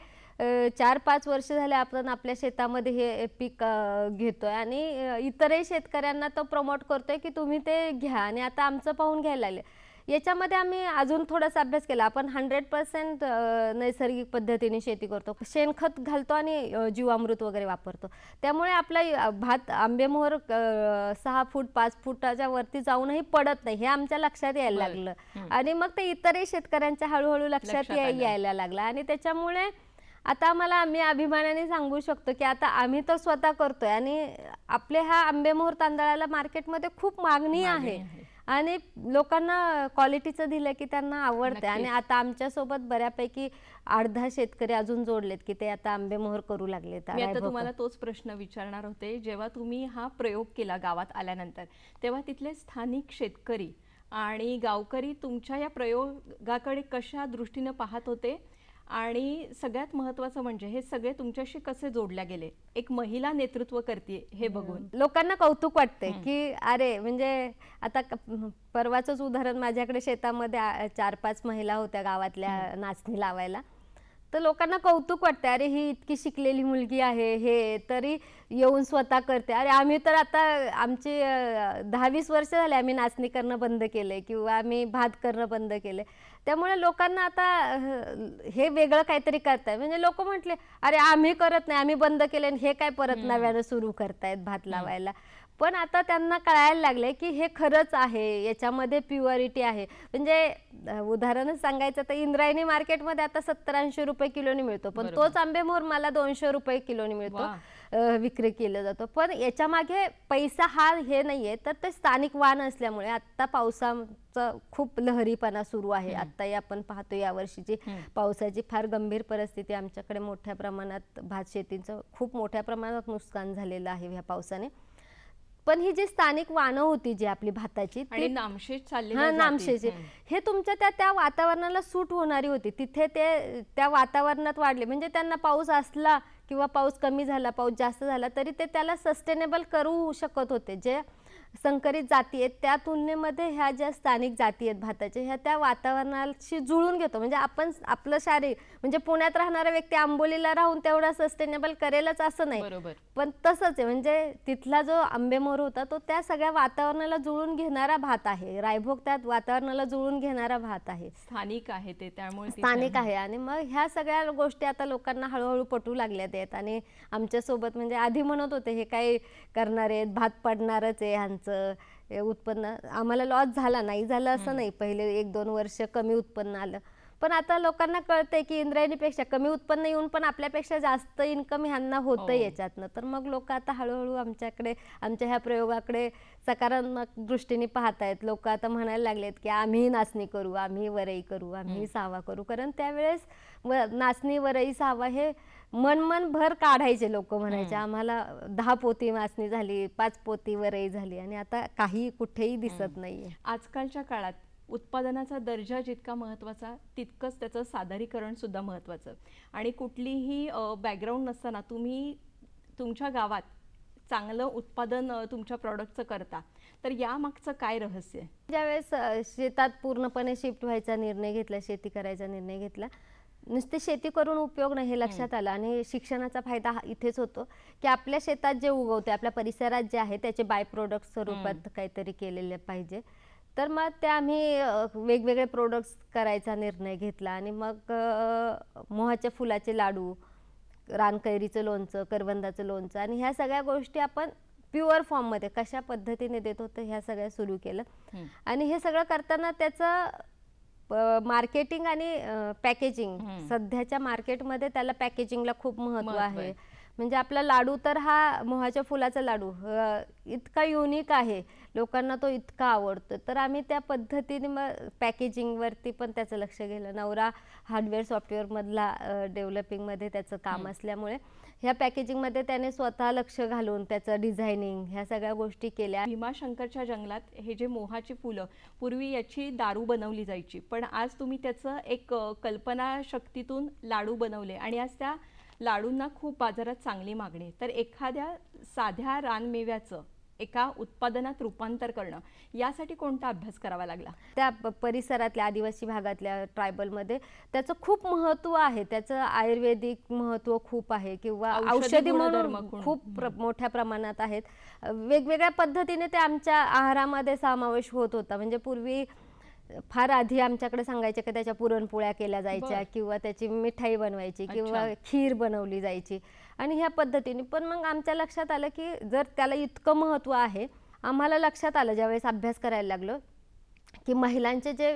4-5 वर्ष झाले आपण आपल्या शेतामध्ये हे पीक घेतोय आणि इतरही शेतकऱ्यांना तो प्रमोट करतोय की तुम्ही ते घ्या. आणि आता आमचं पाहून घ्यायला लागले. याच्यामध्ये आम्ही अजून थोडासा अभ्यास केला. आपण 100% नैसर्गिक पद्धतीने शेती करतो, शेणखत घालतो आणि जीवामृत वगैरे वापरतो. त्यामुळे आपला भात आंबेमोहर 6 फूट 5 फुटाच्या वरती जाऊनही पडत नाही, हे आमच्या लक्षात यायला लागलं. आणि मग ते इतरही शेतकऱ्यांच्या हळूहळू लक्षात यायला लागलं. आणि त्याच्यामुळे आता आम्ही अभिमानाने सांगू शकतो की आता आम्ही तर स्वतः करतोय आणि आपल्या ह्या आंबेमोहर तांदळाला मार्केटमध्ये खूप मागणी आहे आणि लोकांना क्वालिटीचं दिलं की त्यांना आवडते. आणि आता आमच्यासोबत बऱ्यापैकी 8-10 शेतकरी अजून जोडलेत की ते आता आंबेमोहर करू लागलेत. मी आता तुम्हाला तोच प्रश्न विचारणार होते. जेव्हा तुम्ही हा प्रयोग केला गावात आल्यानंतर, तेव्हा तिथले स्थानिक शेतकरी आणि गावकरी तुमच्या या प्रयोगाकडे कशा दृष्टीने पाहत होते आणि सगळ्यात महत्त्वाचं म्हणजे हे सगळे तुमच्याशी कसे जोडल्या गेले, एक महिला नेतृत्व करते हे बघून लोकांना कौतुक वाटते की अरे, म्हणजे आता परवाचंच उदाहरण, माझ्याकडे शेतामध्ये 4-5 महिला होत्या गावातल्या नाचणी लावायला. तर लोकांना कौतुक वाटते, अरे ही इतकी शिकलेली मुलगी आहे, हे तरी येऊन स्वतः करते. अरे आम्ही तर आता आमची 10-20 वर्ष झाले आम्ही नाचणी करणं बंद केलंय किंवा आम्ही भात करणं बंद केलंय. त्यामुळे लोकांना आता हे वेगळं काहीतरी करताय. म्हणजे लोक म्हटले, अरे आम्ही करत नाही, आम्ही बंद केले, हे काय परत नव्यानं सुरू करतायत भात लावायला. पण आता त्यांना कळायला लागले की हे खरंच आहे, याच्यामध्ये प्युअरिटी आहे. म्हणजे उदाहरणच सांगायचं तर इंद्रायणी मार्केटमध्ये आता 70-80 रुपये किलोनी मिळतो, पण तोच आंबेमोहर मला 200 रुपये किलोनी मिळतो, विक्री केलं जातो. पण याच्या मागे पैसा हा हे नाहीये, तर ते स्थानिक वाण असल्यामुळे आता पावसाचा खूप लहरीपणा सुरू आहे. आत्ताही आपण पाहतो या वर्षीची पावसाची फार गंभीर परिस्थिती आमच्याकडे, मोठ्या प्रमाणात भात शेतीचं खूप मोठ्या प्रमाणात नुकसान झालेलं आहे ह्या पावसाने. पण ही जी स्थानिक वाणं होती जी आपली भाताची, आणि नामशेष चाललेली हा नामशेष, हे तुमच्या त्या वातावरणाला सूट होणारी होती. तिथे ते त्या वातावरणात वाढले, म्हणजे त्यांना पाऊस असला किंवा पाऊस कमी झाला, पाऊस जास्त झाला, तरी ते त्याला सस्टेनेबल करू शकत होते. जे संकरित जाती आहेत त्या तुलनेमध्ये ह्या ज्या स्थानिक जाती आहेत भाताच्या, ह्या त्या वातावरणाशी जुळून घेतो. म्हणजे आपण आपलं शारीर, म्हणजे पुण्यात राहणारा व्यक्ती आंबोलीला राहून तेवढा सस्टेनेबल करेलच असं नाही, पण तसंच आहे. म्हणजे तिथला जो आंबेमोहर होता तो त्या सगळ्या वातावरणाला जुळून घेणारा भात आहे. रायभोग त्या वातावरणाला जुळून घेणारा भात आहे, स्थानिक आहे ते, त्यामुळे स्थानिक आहे. आणि मग ह्या सगळ्या गोष्टी आता लोकांना हळूहळू पटू लागल्यात आहेत. आणि आमच्यासोबत म्हणजे आधी म्हणत होते हे काय करणार आहेत, भात पडणारच आहे, ह्यांचं उत्पन्न आम्हाला लॉस झाला नाही, झालं असं नाही, पहिले 1-2 वर्ष कमी उत्पन्न आलं. पण आता लोकांना कळतंय की इंद्रायणीपेक्षा कमी उत्पन्न येऊन पण आपल्यापेक्षा जास्त इन्कम ह्यांना होतं याच्यातनं. तर मग लोक आता हळूहळू आमच्याकडे, आमच्या ह्या प्रयोगाकडे सकारात्मक दृष्टीने पाहतायत. लोक आता म्हणायला लागलेत की आम्ही नाचणी करू, आम्ही वरई करू, आम्ही सावा करू. कारण त्यावेळेस नाचणी, वरई, सावा हे मन भर काढायचे. लोक म्हणायचे आम्हाला 10 पोती नाचणी झाली, 5 पोती वरई झाली, आणि आता काही कुठेही दिसत नाहीये. आजकालच्या काळात उत्पादनाचा दर्जा जितका महत्त्वाचा, तितकंच त्याचं सादरीकरण सुद्धा महत्त्वाचं. आणि कुठलीही बॅकग्राऊंड नसताना तुम्ही तुमच्या गावात चांगलं उत्पादन तुमच्या प्रॉडक्टचं करता, तर यामागचं काय रहस्य आहे? ज्यावेळेस शेतात पूर्णपणे शिफ्ट व्हायचा निर्णय घेतला, शेती करायचा निर्णय घेतला, नुसती शेती करून उपयोग नाही हे लक्षात आलं. आणि शिक्षणाचा फायदा इथेच होतो की आपल्या शेतात जे उगवते, आपल्या परिसरात जे आहे, त्याचे बाय प्रोडक्ट स्वरूपात काहीतरी केलेले पाहिजे. तर मग ते आम्ही वेगवेगळे प्रोडक्ट्स करायचा निर्णय घेतला. आणि मग मोहाच्या फुलाचे लाडू, रानकैरीचं लोणचं, करवंदाचं लोणचं, आणि ह्या सगळ्या गोष्टी आपण प्युअर फॉर्ममध्ये कशा पद्धतीने देत होतो ह्या सगळ्या सुरू केलं. आणि हे सगळं करताना त्याचं मार्केटिंग आणि पॅकेजिंग, सध्याच्या मार्केटमध्ये त्याला पॅकेजिंगला खूप महत्त्व आहे. म्हणजे आपला लाडू तर हा मोहाच्या फुलाचा लाडू इतका युनिक आहे, लोकांना तो इतका आवडतो. तर आम्ही त्या पद्धतीने मग पॅकेजिंगवरती पण त्याचं लक्ष गेलं. नवरा हार्डवेअर सॉफ्टवेअरमधला डेव्हलपिंगमध्ये त्याचं काम असल्यामुळे ह्या पॅकेजिंगमध्ये त्याने स्वतः लक्ष घालून त्याचं डिझायनिंग, ह्या सगळ्या गोष्टी केल्या. भीमाशंकरच्या जंगलात हे जे मोहाची फुलं, पूर्वी याची दारू बनवली जायची, पण आज तुम्ही त्याचं एक कल्पनाशक्तीतून लाडू बनवले आणि आज त्या लाडूंना खूप बाजारात चांगली मागणी आहे. तर एखाद्या साध्या रानमेव्याचं एका उत्पादनात रूपांतर करणं, यासाठी कोणता अभ्यास करावा लागला? त्या परिसरातल्या आदिवासी भागातल्या ट्रायबलमध्ये त्याचं खूप महत्त्व आहे. त्याचं आयुर्वेदिक महत्त्व खूप आहे किंवा औषधी म्हणून खूप मोठ्या प्रमाणात आहेत. वेगवेगळ्या पद्धतीने ते आमच्या आहारामध्ये समावेश होत होता. म्हणजे पूर्वी फार आधी आमच्याकडे सांगायचे की त्याच्या पुरणपोळ्या केल्या जायच्या किंवा त्याची मिठाई बनवायची किंवा खीर बनवली जायची आणि ह्या पद्धतीने. पण मग आमच्या लक्षात आलं की जर त्याला इतकं महत्त्व आहे, आम्हाला लक्षात आलं ज्यावेळेस अभ्यास करायला लागलो की महिलांचे जे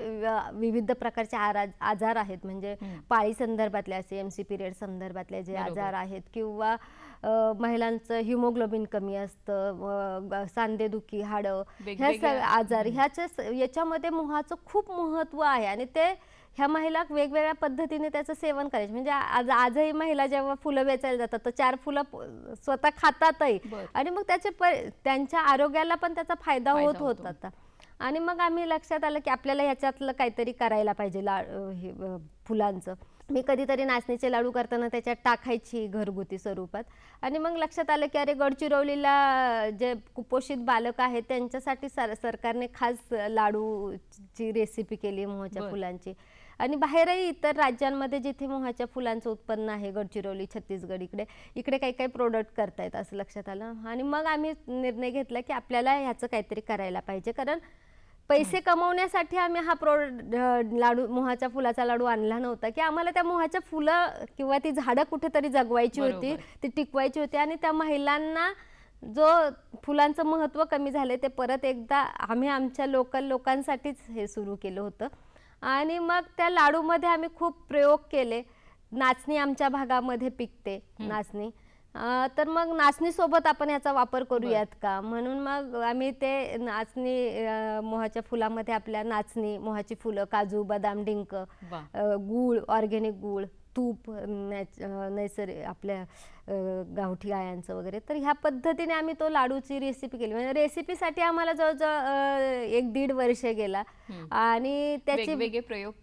विविध प्रकारचे आजार आहेत, म्हणजे पाळी संदर्भातले CMC पिरियड संदर्भातले जे आजार आहेत किंवा महिलांचं हिमोग्लोबिन कमी असतं, सांधेदुखी, हाडं, ह्या सगळे आजार, याच्यामध्ये मोहाचं खूप महत्त्व आहे. आणि ते ह्या महिला वेगवेगळ्या पद्धतीने त्याचं सेवन करायचे. म्हणजे आजही महिला जेव्हा फुलं वेचायला जातात तर 4 फुलं स्वतः खातातही आणि मग त्यांच्या आरोग्याला पण त्याचा फायदा होत होता. आणि मग आम्ही लक्षात आलं की आपल्याला ह्याच्यातलं काहीतरी करायला पाहिजे फुलांचं. मी कधीतरी नाचणीचे लाडू करताना त्याच्यात टाकायची घरगुती स्वरूपात. आणि मग लक्षात आलं की अरे गडचिरोलीला जे कुपोषित बालक आहेत त्यांच्यासाठी सरकारने खास लाडूची रेसिपी केली मोहाच्या फुलांची. आणि बाहेरही इतर राज्यांमध्ये जिथे मोहाच्या फुलांचं उत्पन्न आहे, गडचिरोली, छत्तीसगड, इकडे काही काही प्रोडक्ट करतायत असं लक्षात आलं. आणि मग आम्ही निर्णय घेतला की आपल्याला ह्याचं काहीतरी करायला पाहिजे, कारण पैसे कमवण्यासाठी आम्ही हा लाडू, मोहाच्या फुलाचा लाडू आणला नव्हता, की आम्हाला त्या मोहाच्या फुलं किंवा ती झाडं कुठेतरी जगवायची होती, ती टिकवायची होती. आणि त्या महिलांना जो फुलांचं महत्त्व कमी झाले ते परत एकदा आम्ही आमच्या लोकांसाठीच हे सुरू केलं होतं. आणि मग त्या लाडूमध्ये आम्ही खूप प्रयोग केले. नाचणी आमच्या भागामध्ये पिकते, नाचणी, तर मग नाचणीसोबत आपण याचा वापर करूयात का, म्हणून मग आम्ही ते नाचणी, मोहाच्या फुलामध्ये आपल्या नाचणी, मोहाची फुलं, काजू, बदाम, डिंक, गूळ, ऑर्गॅनिक गूळ, तूप, नैसर्गिक आपल्या गावठी गायांचं वगैरे, तर ह्या पद्धतीने आम्ही तो लाडूची रेसिपी केली. म्हणजे रेसिपीसाठी आम्हाला जवळजवळ 1-1.5 वर्ष गेला. आणि त्याचे वेगवेगळे प्रयोग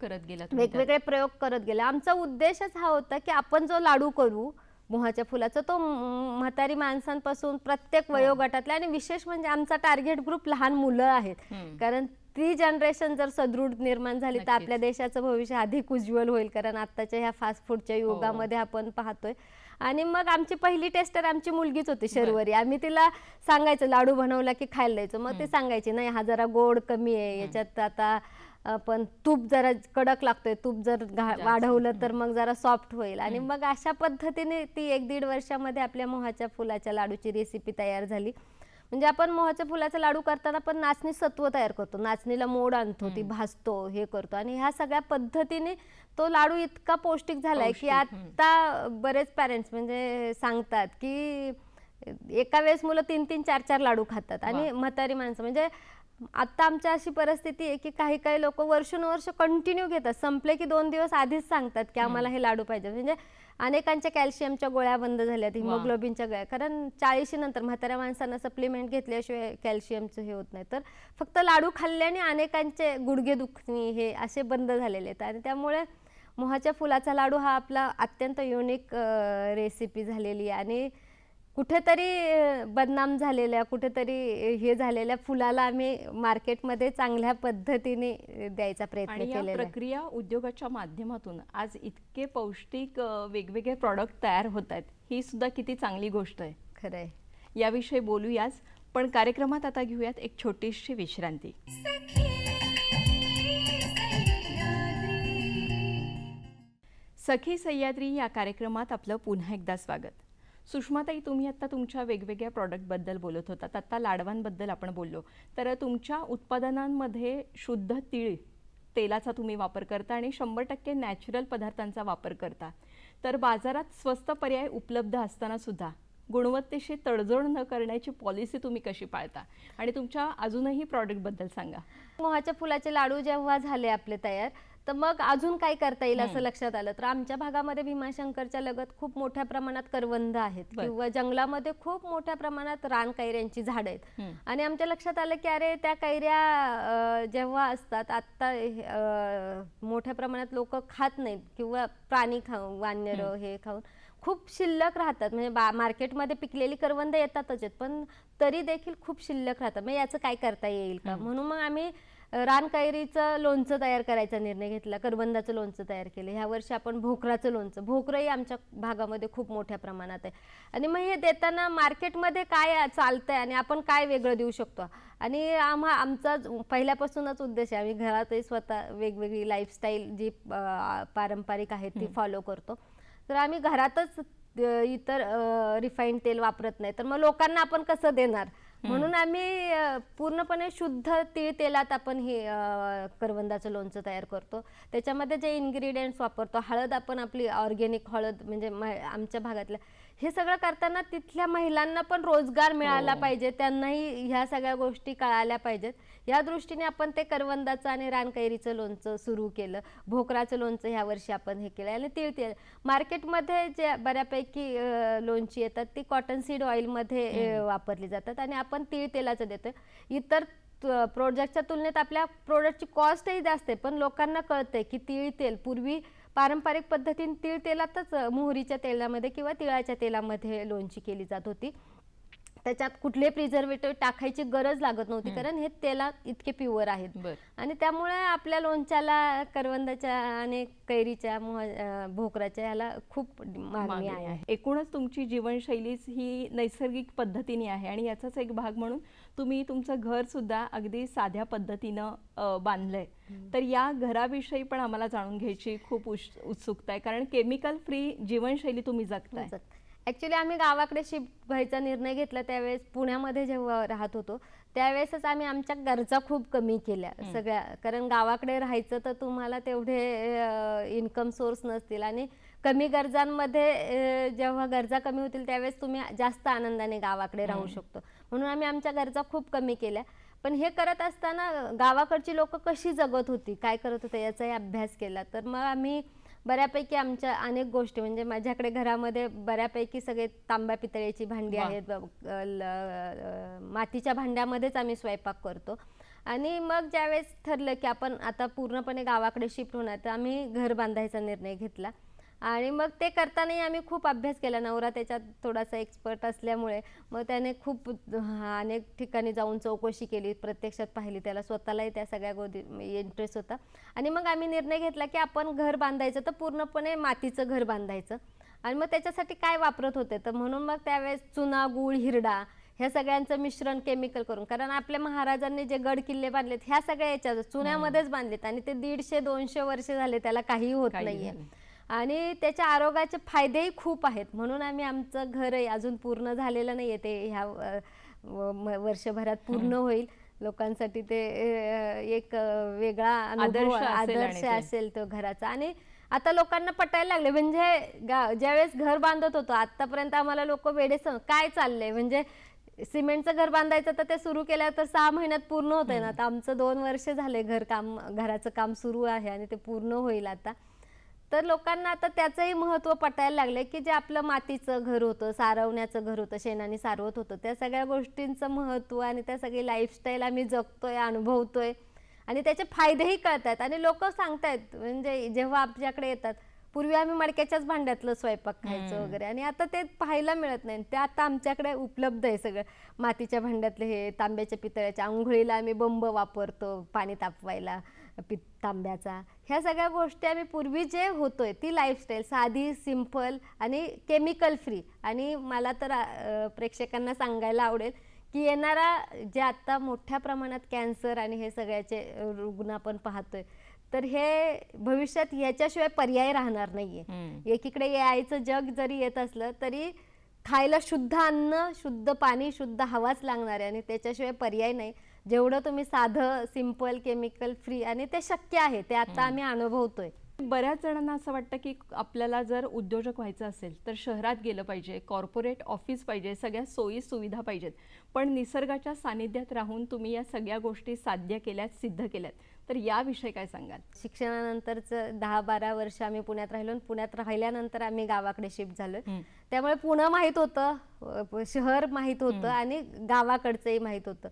करत गेला. आमचा उद्देशच हा होता की आपण जो लाडू करू मोहाच्या फुलाचा, तो म्हातारी माणसांपासून प्रत्येक वयोगटातल्या, आणि विशेष म्हणजे आमचा टार्गेट ग्रुप लहान मुलं आहेत, कारण ती जनरेशन जर सदृढ निर्माण झाली तर आपल्या देशाचं भविष्य अधिक उज्ज्वल होईल, कारण आत्ताच्या ह्या फास्ट फूडच्या युगामध्ये आपण पाहतोय. आणि मग आमची पहिली टेस्टर आमची मुलगीच होती, शर्वरी. आम्ही तिला सांगायचं लाडू बनवला की खायला द्यायचं, मग ती सांगायची नाही हा जरा गोड कमी आहे, याच्यात आता पण तूप जरा कडक लागतोय, तूप जर वाढवलं तर मग जरा सॉफ्ट होईल. आणि मग अशा पद्धतीने ती 1-1.5 वर्षामध्ये आपल्या मोहाच्या फुलाच्या लाडूची रेसिपी तयार झाली. म्हणजे आपण मोहाच्या फुलाचा लाडू करताना पण नाचणी सत्व तयार करतो, नाचणीला मोड आणतो, ती भाजतो, हे करतो. आणि ह्या सगळ्या पद्धतीने तो लाडू इतका पौष्टिक झालाय की आता बरेच पॅरेंट्स म्हणजे सांगतात की एका वेळेस मुलं 3-3, 4-4 लाडू खातात. आणि म्हातारी माणसं म्हणजे आता आमच्या अशी परिस्थिती आहे की काही काही लोक वर्षानुवर्ष कंटिन्यू घेतात, संपले की 2 दिवस आधीच सांगतात की आम्हाला हे लाडू पाहिजे. म्हणजे अनेकांच्या कॅल्शियमच्या गोळ्या बंद झाल्यात, हिमोग्लोबिनच्या गोळ्या, कारण 40 नंतर म्हाताऱ्या माणसांना सप्लिमेंट घेतल्याशिवाय कॅल्शियमचं हे होत नाही, तर फक्त लाडू खाल्ल्याने अनेकांचे गुडघे दुखणी हे असे बंद झालेले आहेत. आणि त्यामुळे मोहाच्या फुलाचा लाडू हा आपला अत्यंत युनिक रेसिपी झालेली आहे. आणि कुठेतरी बदनाम झालेल्या, कुठेतरी हे झालेल्या फुलाला आम्ही मार्केटमध्ये चांगल्या पद्धतीने द्यायचा प्रयत्न केलेला आहे. प्रक्रिया उद्योगाच्या माध्यमातून आज इतके पौष्टिक वेगवेगळे प्रॉडक्ट तयार होत आहेत, ही सुद्धा किती चांगली गोष्ट आहे. खरं आहे. याविषयी बोलूयाच, पण कार्यक्रमात आता घेऊयात एक छोटीशी विश्रांती. सखी सह्याद्री या कार्यक्रमात आपलं पुन्हा एकदा स्वागत. सुषमाताई, तुम्ही आता तुमच्या वेगवेगळ्या प्रॉडक्टबद्दल बोलत होतात, आता लाडवांबद्दल आपण बोललो, तर तुमच्या उत्पादनांमध्ये शुद्ध तीळ तेलाचा तुम्ही वापर करता आणि 100% नॅचरल पदार्थांचा वापर करता. तर बाजारात स्वस्त पर्याय उपलब्ध असताना सुद्धा गुणवत्तेशी तडजोड न करण्याची पॉलिसी तुम्ही कशी पाळता, आणि तुमच्या अजूनही प्रॉडक्टबद्दल सांगा. मोहाच्या फुलाचे लाडू जेव्हा झाले आपले तयार, तर मग अजून काय करता येईल असं लक्षात आलं, तर आमच्या भागामध्ये भीमाशंकरच्या लगत खूप मोठ्या प्रमाणात करवंद आहेत, किंवा जंगलामध्ये खूप मोठ्या प्रमाणात रानकैऱ्यांची झाडं आहेत. आणि आमच्या लक्षात आलं की अरे त्या कैऱ्या जेव्हा असतात, आत्ता मोठ्या प्रमाणात लोक खात नाहीत, किंवा प्राणी खाऊन, वानरं हे खाऊन खूप शिल्लक राहतात. म्हणजे मार्केटमध्ये पिकलेली करवंद येतातच आहेत, पण तरी देखील खूप शिल्लक राहतात. मग याचं काय करता येईल का, म्हणून मग आम्ही रानकैरीचं लोणचं तयार करायचा निर्णय घेतला, करवंदाचं लोणचं तयार केलं. ह्या वर्षी आपण भोकराचं लोणचं, भोकरंही आमच्या भागामध्ये खूप मोठ्या प्रमाणात आहे. आणि मग हे देताना मार्केटमध्ये काय चालतंय आणि आपण काय वेगळं देऊ शकतो. आणि आमचा पहिल्यापासूनच उद्देश आहे, आम्ही घरातही स्वतः वेगवेगळी लाईफस्टाईल जी पारंपरिक आहे ती फॉलो करतो. तर आम्ही घरातच इतर रिफाईंड तेल वापरत नाही, तर मग लोकांना आपण कसं देणार, म्हणून आम्ही पूर्णपणे शुद्ध तीळ तेलात आपण हे करवंदाचं लोणचं तयार करतो. त्याच्यामध्ये जे इन्ग्रेडियंट्स वापरतो, हळद आपण आपली ऑर्गॅनिक हळद, म्हणजे आमच्या भागातल्या हे सगळं करताना तिथल्या महिलांना पण रोजगार मिळाला पाहिजे, त्यांनाही ह्या सगळ्या गोष्टी कळाल्या पाहिजेत, या दृष्टीने आपण ते करवंदाचं आणि रानकैरीचं लोणचं सुरू केलं. भोकराचं लोणचं ह्या वर्षी आपण हे केलं. आणि तीळ मार्केटमध्ये जे बऱ्यापैकी लोणची येतात ती कॉटन सीड ऑइलमध्ये वापरली जातात, आणि आपण तीळ तेलाचं देतो. इतर प्रोडक्टच्या तुलनेत आपल्या प्रोडक्टची कॉस्टही जास्त आहे, पण लोकांना कळतंय की तीळ तेल पूर्वी पारंपरिक पद्धतीने तीळ तेलातच मोहरीच्या तेलामध्ये किंवा तिळाच्या तेलामध्ये लोणची केली जात होती. त्याच्यात कुठले प्रिझर्वेटिव्ह टाकायची गरज लागत नव्हती, कारण हे तेलात इतके प्युअर आहेत. आणि त्यामुळे आपल्या लोणच्याला करवंदाच्या आणि कैरीच्या भोकराच्या ह्याला खूप मागणी आहे. एकूणच तुमची जीवनशैलीच ही नैसर्गिक पद्धतीने आहे आणि याचाच एक भाग म्हणून तुम्ही तुमचं घर सुद्धा अगदी साध्या पद्धतीनं बांधलंय. तर या घराविषयी पण आम्हाला जाणून घ्यायची खूप उत्सुकता आहे, कारण केमिकल फ्री जीवनशैली तुम्ही जगताय. ॲक्च्युली आम्ही गावाकडे शिफ्ट व्हायचा निर्णय घेतला त्यावेळेस पुण्यामध्ये जेव्हा राहत होतो त्यावेळेसच आम्ही आमच्या गरजा खूप कमी केल्या सगळ्या, कारण गावाकडे राहायचं तर तुम्हाला तेवढे इन्कम सोर्स नसतील आणि कमी गरजांमध्ये जेव्हा गरजा कमी होतील त्यावेळेस तुम्ही जास्त आनंदाने गावाकडे राहू शकतो. म्हणून आम्ही आमच्या गरजा खूप कमी केल्या. पण हे करत असताना गावाकडची लोक कशी जगत होती, काय करत होते याचाही अभ्यास केला. तर मग आम्ही बऱ्यापैकी आमच्या अनेक गोष्टी, म्हणजे माझ्याकडे घरामध्ये बऱ्यापैकी सगळे तांब्या पितळेची भांडी आहेत, मातीच्या भांड्यामध्येच आम्ही स्वयंपाक करतो. आणि मग ज्यावेळेस ठरलं की आपण आता पूर्णपणे गावाकडे शिफ्ट होणार, तर आम्ही घर बांधायचा निर्णय घेतला. आणि मग ते करतानाही आम्ही खूप अभ्यास केला. नवरा त्याच्यात थोडासा एक्सपर्ट असल्यामुळे मग त्याने खूप अनेक ठिकाणी जाऊन चौकशी केली, प्रत्यक्षात पाहिली, त्याला स्वतःलाही त्या सगळ्या गोष्टी इंटरेस्ट होता. आणि मग आम्ही निर्णय घेतला की आपण घर बांधायचं तर पूर्णपणे मातीचं घर बांधायचं. आणि मग त्याच्यासाठी काय वापरत होते, तर म्हणून मग त्यावेळेस चुना, गूळ, हिरडा ह्या सगळ्यांचं मिश्रण केमिकल करून, कारण आपल्या महाराजांनी जे गड किल्ले बांधलेत ह्या सगळ्या याच्या चुन्यामध्येच बांधलेत आणि ते 150-200 वर्ष झाले त्याला काही होत नाहीये. आणि त्याच्या आरोग्याचे फायदेही खूप आहेत. म्हणून आम्ही आमचं घरही अजून पूर्ण झालेलं नाहीये, ते ह्या वर्षभरात पूर्ण होईल. लोकांसाठी ते एक वेगळा आदर्श असेल तो घराचा. आणि आता लोकांना पटायला लागले, म्हणजे ज्यावेळेस घर बांधत होतो आतापर्यंत आम्हाला लोक वेडे काय चाललंय, म्हणजे सिमेंटचं घर बांधायचं तर ते सुरू केलं तर 6 महिन्यात पूर्ण होतंय ना. आता आमचं 2 वर्ष झाले घराचं काम सुरू आहे आणि ते पूर्ण होईल आता. तर लोकांना आता त्याचंही महत्त्व पटायला लागले की जे आपलं मातीचं घर होतं, सारवण्याचं घर होतं, शेणाने सारवत होतं, त्या सगळ्या गोष्टींचं महत्त्व आणि त्या सगळी लाईफस्टाईल आम्ही जगतोय, अनुभवतोय आणि त्याचे फायदेही कळतात. आणि लोक सांगतायत, म्हणजे जेव्हा आमच्याकडे येतात, पूर्वी आम्ही मडक्याच्याच भांड्यातलं स्वयंपाक खायचं वगैरे, आणि आता ते पाहायला मिळत नाही. ते आता आमच्याकडे उपलब्ध आहे सगळं. मातीच्या भांड्यातले हे, तांब्याच्या पितळ्याच्या, आंघोळीला आम्ही बंब वापरतो पाणी तापवायला तांब्याचा. ह्या सगळ्या गोष्टी आम्ही पूर्वी जे होतोय ती लाईफस्टाईल साधी, सिंपल आणि केमिकल फ्री. आणि मला तर प्रेक्षकांना सांगायला आवडेल की येणारा जे आता मोठ्या प्रमाणात कॅन्सर आणि हे सगळ्याचे रुग्ण आपण पाहतोय, तर हे भविष्यात याच्याशिवाय पर्याय राहणार नाहीये. एकीकडे यायचं जग जरी येत असलं तरी खायला शुद्ध अन्न, शुद्ध पाणी, शुद्ध हवाच लागणार आहे आणि त्याच्याशिवाय पर्याय नाही. जेवढं तुम्ही साधं, सिंपल, केमिकल फ्री, आणि ते शक्य आहे, ते आता आम्ही अनुभवतोय. बऱ्याच जणांना असं वाटतं की आपल्याला जर उद्योजक व्हायचं असेल तर शहरात गेलं पाहिजे, कॉर्पोरेट ऑफिस पाहिजे, सगळ्या सोयी सुविधा पाहिजेत. पण निसर्गाच्या सानिध्यात राहून तुम्ही या सगळ्या गोष्टी साध्य केल्यात, सिद्ध केल्यात. तर याविषयी काय सांगाल? शिक्षणानंतरचं 10-12 वर्ष आम्ही पुण्यात राहिलो आणि पुण्यात राहिल्यानंतर आम्ही गावाकडे शिफ्ट झालोय. त्यामुळे पुणे माहीत होतं, शहर माहीत होतं आणि गावाकडचंही माहीत होतं.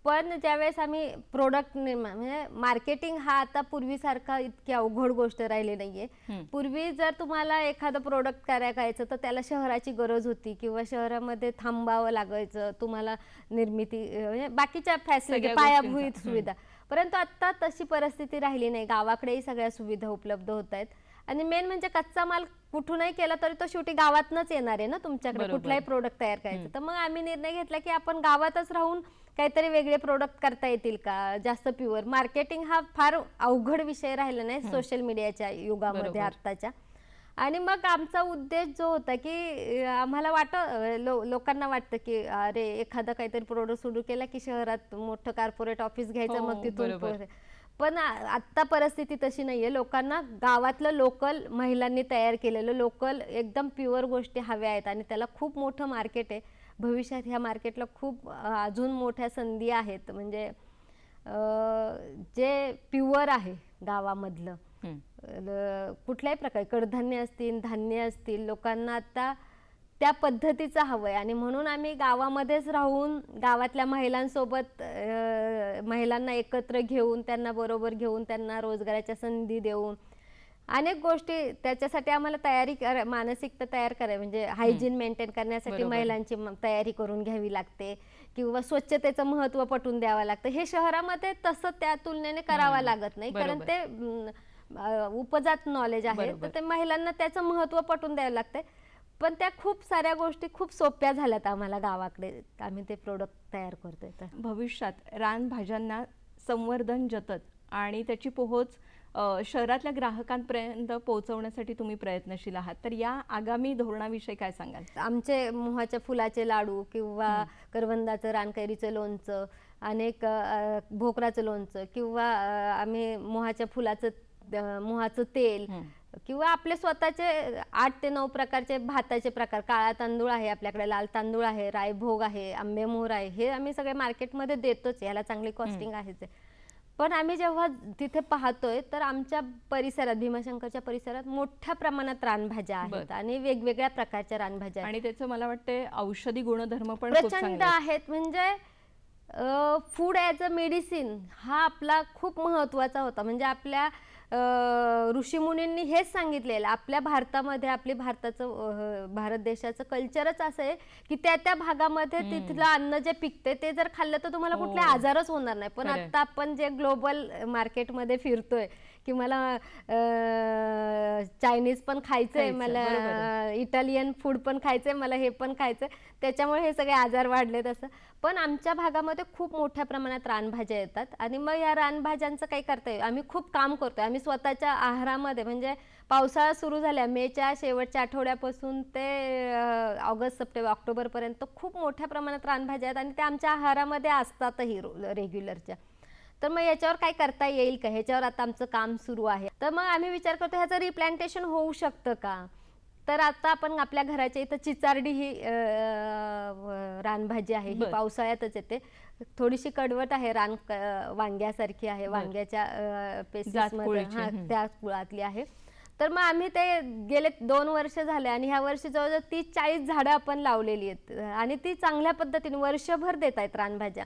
पण ज्यावेळेस आम्ही प्रोडक्ट म्हणजे मार्केटिंग हा आता पूर्वीसारखा इतकी अवघड गोष्ट राहिली नाहीये. पूर्वी जर तुम्हाला एखादं प्रोडक्ट करायचं तर त्याला शहराची गरज होती किंवा शहरामध्ये थांबावं लागायचं, तुम्हाला निर्मिती म्हणजे बाकीच्या फॅसिलिटी, पायाभूत सुविधा. परंतु आता तशी परिस्थिती राहिली नाही. गावाकडेही सगळ्या सुविधा उपलब्ध होत आहेत. आणि मेन म्हणजे कच्चा माल कुठूनही केला तरी तो शेवटी गावातनच येणार आहे ना तुमच्याकडे, कुठलाही प्रोडक्ट तयार करायचं. तर मग आम्ही निर्णय घेतला की आपण गावातच राहून काहीतरी वेगळे प्रोडक्ट करता येतील का, जास्त प्युअर. मार्केटिंग हा फार अवघड विषय राहिला नाही सोशल मीडियाच्या युगामध्ये आत्ताच्या. आणि मग आमचा उद्देश जो होता की आम्हाला लोकांना वाटतं की अरे एखादा काहीतरी प्रोडक्ट सुरू केला की शहरात मोठं कॉर्पोरेट ऑफिस घ्यायचं, मग तिथून. पण आत्ता परिस्थिती तशी नाहीये. लोकांना गावातलं लोकल, महिलांनी तयार केलेलं लोकल एकदम प्युअर गोष्टी हव्या आहेत आणि त्याला खूप मोठं मार्केट आहे. भविष्यात ह्या मार्केटला खूप अजून मोठ्या संधी आहेत. म्हणजे जे प्युअर आहे गावामधलं, कुठल्याही प्रकारे कडधान्य असतील, धान्य असतील, लोकांना आता त्या पद्धतीचं हवंय. आणि म्हणून आम्ही गावामध्येच राहून गावातल्या महिलांसोबत, महिलांना एकत्र घेऊन, त्यांना बरोबर घेऊन, त्यांना रोजगाराच्या संधी देऊन अनेक गोष्टी त्याच्यासाठी आम्हाला मानसिकता तयार करावी, म्हणजे हायजीन मेंटेन करण्यासाठी बरोबर. महिलांची तयारी करून घ्यावी लागते किंवा स्वच्छतेचं महत्त्व पटवून द्यावं लागतं. हे शहरामध्ये तसं त्या तुलनेने करावं लागत नाही, कारण बरोबर. ते उपजात नॉलेज आहे, बरोबर. तर ते महिलांना त्याचं महत्त्व पटवून द्यावं लागतंय. पण त्या खूप साऱ्या गोष्टी खूप सोप्या झाल्यात आम्हाला गावाकडे, आम्ही ते प्रोडक्ट तयार करतोय. तर भविष्यात रानभाज्यांना संवर्धन, जतन आणि त्याची पोहोच शहरातल्या ग्राहकांपर्यंत पोहोचवण्यासाठी तुम्ही प्रयत्नशील आहात, तर या आगामी धोरणाविषयी काय सांगाल? आमचे मोहाच्या फुलाचे लाडू किंवा करवंदाचं रानकैरीचं लोणचं, अनेक भोकराचं लोणचं किंवा आम्ही मोहाच्या फुलाचं मोहाचं तेल किंवा आपले स्वतःचे 8 ते 9 प्रकारचे भाताचे प्रकार, काळा तांदूळ आहे आपल्याकडे, लाल तांदूळ आहे, रायभोग आहे, आंबेमोहर आहे, हे आम्ही सगळे मार्केटमध्ये देतोच, याला चांगली कॉस्टिंग आहेच. पण आम्ही जेव्हा तिथे पाहतोय तर आमच्या परिसरात, भीमाशंकरच्या परिसरात मोठ्या प्रमाणात रानभाज्या आहेत आणि वेगवेगळ्या प्रकारच्या रानभाज्या आणि त्याचं मला वाटते औषधी गुणधर्म पण खूप प्रचंड चांगले आहेत. आहेत. म्हणजे फूड ॲज अ मेडिसिन हा आपला खूप महत्त्वाचा होता. म्हणजे आपल्या ऋषीमुनींनी हेच सांगितलेलं, आपल्या भारतामध्ये, भारत देशाचं कल्चरच असं आहे की त्या भागामध्ये तिथलं अन्न जे पिकते ते जर खाल्लं तर तुम्हाला कुठले आजारच होणार नाही. पण आता आपण जे ग्लोबल मार्केटमध्ये फिरतोय की मला चायनीज पण खायचंय, मला इटालियन फूड पण खायचंय, मला हे पण खायचंय, त्याच्यामुळे हे सगळे आजार वाढलेत असं. पण आमच्या भागामध्ये खूप मोठ्या प्रमाणात रानभाज्या येतात आणि मग या रानभाज्यांचं काही करता येईल, आम्ही खूप काम करतोय. आम्ही स्वतःच्या आहारामध्ये, म्हणजे पावसाळा सुरू झाल्या मेच्या शेवटच्या आठवड्यापासून ते ऑगस्ट सप्टेंबर ऑक्टोबरपर्यंत खूप मोठ्या प्रमाणात रानभाज्या आहेत आणि त्या आमच्या आहारामध्ये असतातही रेग्युलरच्या. तर मग याच्यावर काय करता येईल का, ह्याच्यावर आता आमचं काम सुरू आहे. तर मग आम्ही विचार करतो ह्याचं रिप्लांटेशन होऊ शकतं का. तर आता आपण आपल्या घराच्या इथं चिचारडी ही रानभाजी आहे, ही पावसाळ्यातच येते, थोडीशी कडवट आहे, वांग्यासारखी आहे, वांग्याच्या पेसेसमध्ये, त्या कुळातली आहे. तर मग आम्ही ते गेले 2 वर्ष झाले आणि ह्या वर्षी जवळजवळ 30-40 झाडं आपण लावलेली आहेत आणि ती चांगल्या पद्धतीने वर्षभर देत आहेत रानभाज्या.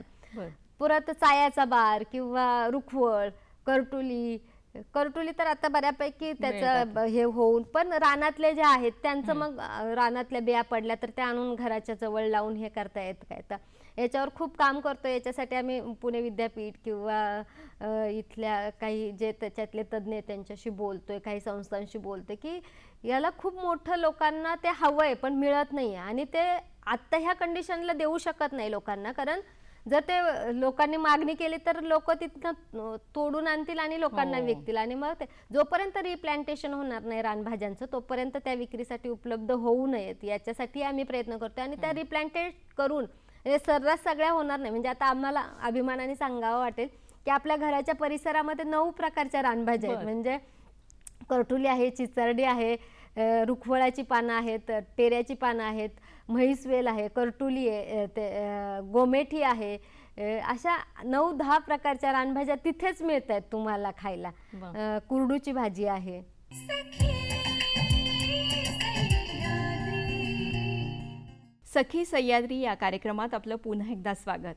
परत चायाचा बार किंवा रुखवळ, करटुली तर आता बऱ्यापैकी त्याचं हे होऊन, पण रानातले जे आहेत त्यांचं मग रानातल्या बिया पडल्या तर त्या आणून घराच्या जवळ लावून हे करता येत काय. तर याच्यावर खूप काम करतो. याच्यासाठी आम्ही पुणे विद्यापीठ किंवा इथल्या काही जे त्याच्यातले तज्ज्ञ त्यांच्याशी बोलतोय, काही संस्थांशी बोलतोय की याला खूप मोठं लोकांना ते हवंय पण मिळत नाही आणि ते आत्ता ह्या कंडिशनला देऊ शकत नाही लोकांना, कारण जर ते लोकांनी मागणी केली तर लोक तिथनं तोडून आणतील आणि लोकांना विकतील आणि मग ते जोपर्यंत रिप्लांटेशन होणार नाही रानभाज्यांचं तोपर्यंत त्या विक्रीसाठी उपलब्ध होऊ नयेत, याच्यासाठी आम्ही प्रयत्न करतोय. आणि त्या रिप्लांटेड करून सर्रास सगळ्या होणार नाही. म्हणजे आता आम्हाला अभिमानाने सांगावं वाटेल की आपल्या घराच्या परिसरामध्ये 9 प्रकारच्या रानभाज्या आहेत. म्हणजे करटुली आहे, चिचारडी आहे, रुखवळाची पानं आहेत, टेऱ्याची पानं आहेत, म्हैसवेल आहे, करटुली आहे, ते गोमेठी आहे, अशा 9-10 प्रकारच्या रानभाज्या तिथेच मिळत आहेत तुम्हाला खायला. कुरडूची भाजी आहे. सखी सह्याद्री या कार्यक्रमात आपलं पुन्हा एकदा स्वागत.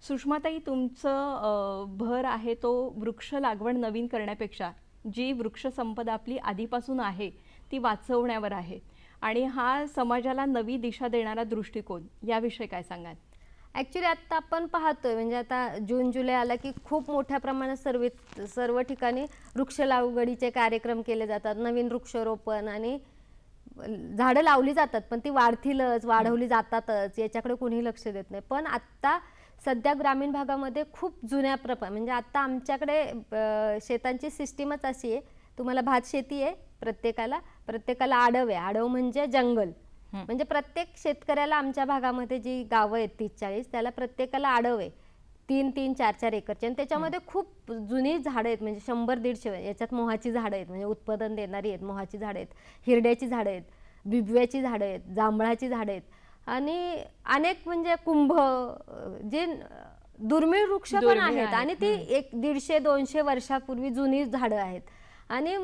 सुषमाताई, तुमचं भर आहे तो वृक्ष लागवड नवीन करण्यापेक्षा जी वृक्ष संपदा आपली आधीपासून आहे ती वाचवण्यावर आहे आणि हा समाजाला नवी दिशा देणारा दृष्टिकोन, याविषयी काय सांगाल? ॲक्च्युली आत्ता आपण पाहतोय, म्हणजे आता जून जुलै आला की खूप मोठ्या प्रमाणात सर्व ठिकाणी वृक्ष लागवडीचे कार्यक्रम केले जातात, नवीन वृक्षारोपण आणि झाडं लावली जातात, पण ती वाढवली जातातच, याच्याकडे कोणीही लक्ष देत नाही. पण आत्ता सध्या ग्रामीण भागामध्ये खूप जुन्या म्हणजे आता आमच्याकडे शेतांची सिस्टीमच अशी आहे, तुम्हाला भात शेती आहे, प्रत्येकाला आडव आहे. आडव म्हणजे जंगल, म्हणजे प्रत्येक शेतकऱ्याला आमच्या भागामध्ये जी गावं आहेत 30-40 त्याला प्रत्येकाला आडव आहे 3-3, 4-4 एकरची आणि त्याच्यामध्ये खूप जुनी झाडं आहेत, म्हणजे 100-150 याच्यात मोहाची झाडं आहेत, म्हणजे उत्पादन देणारी आहेत, मोहाची झाडं आहेत, हिरड्याची झाडं आहेत, बिबव्याची झाडं आहेत, जांभळाची झाडं आहेत आणि अनेक म्हणजे कुंभ जे दुर्मिळ वृक्ष पण आहेत आणि ती 150-200 वर्षापूर्वी जुनी झाडं आहेत. आणि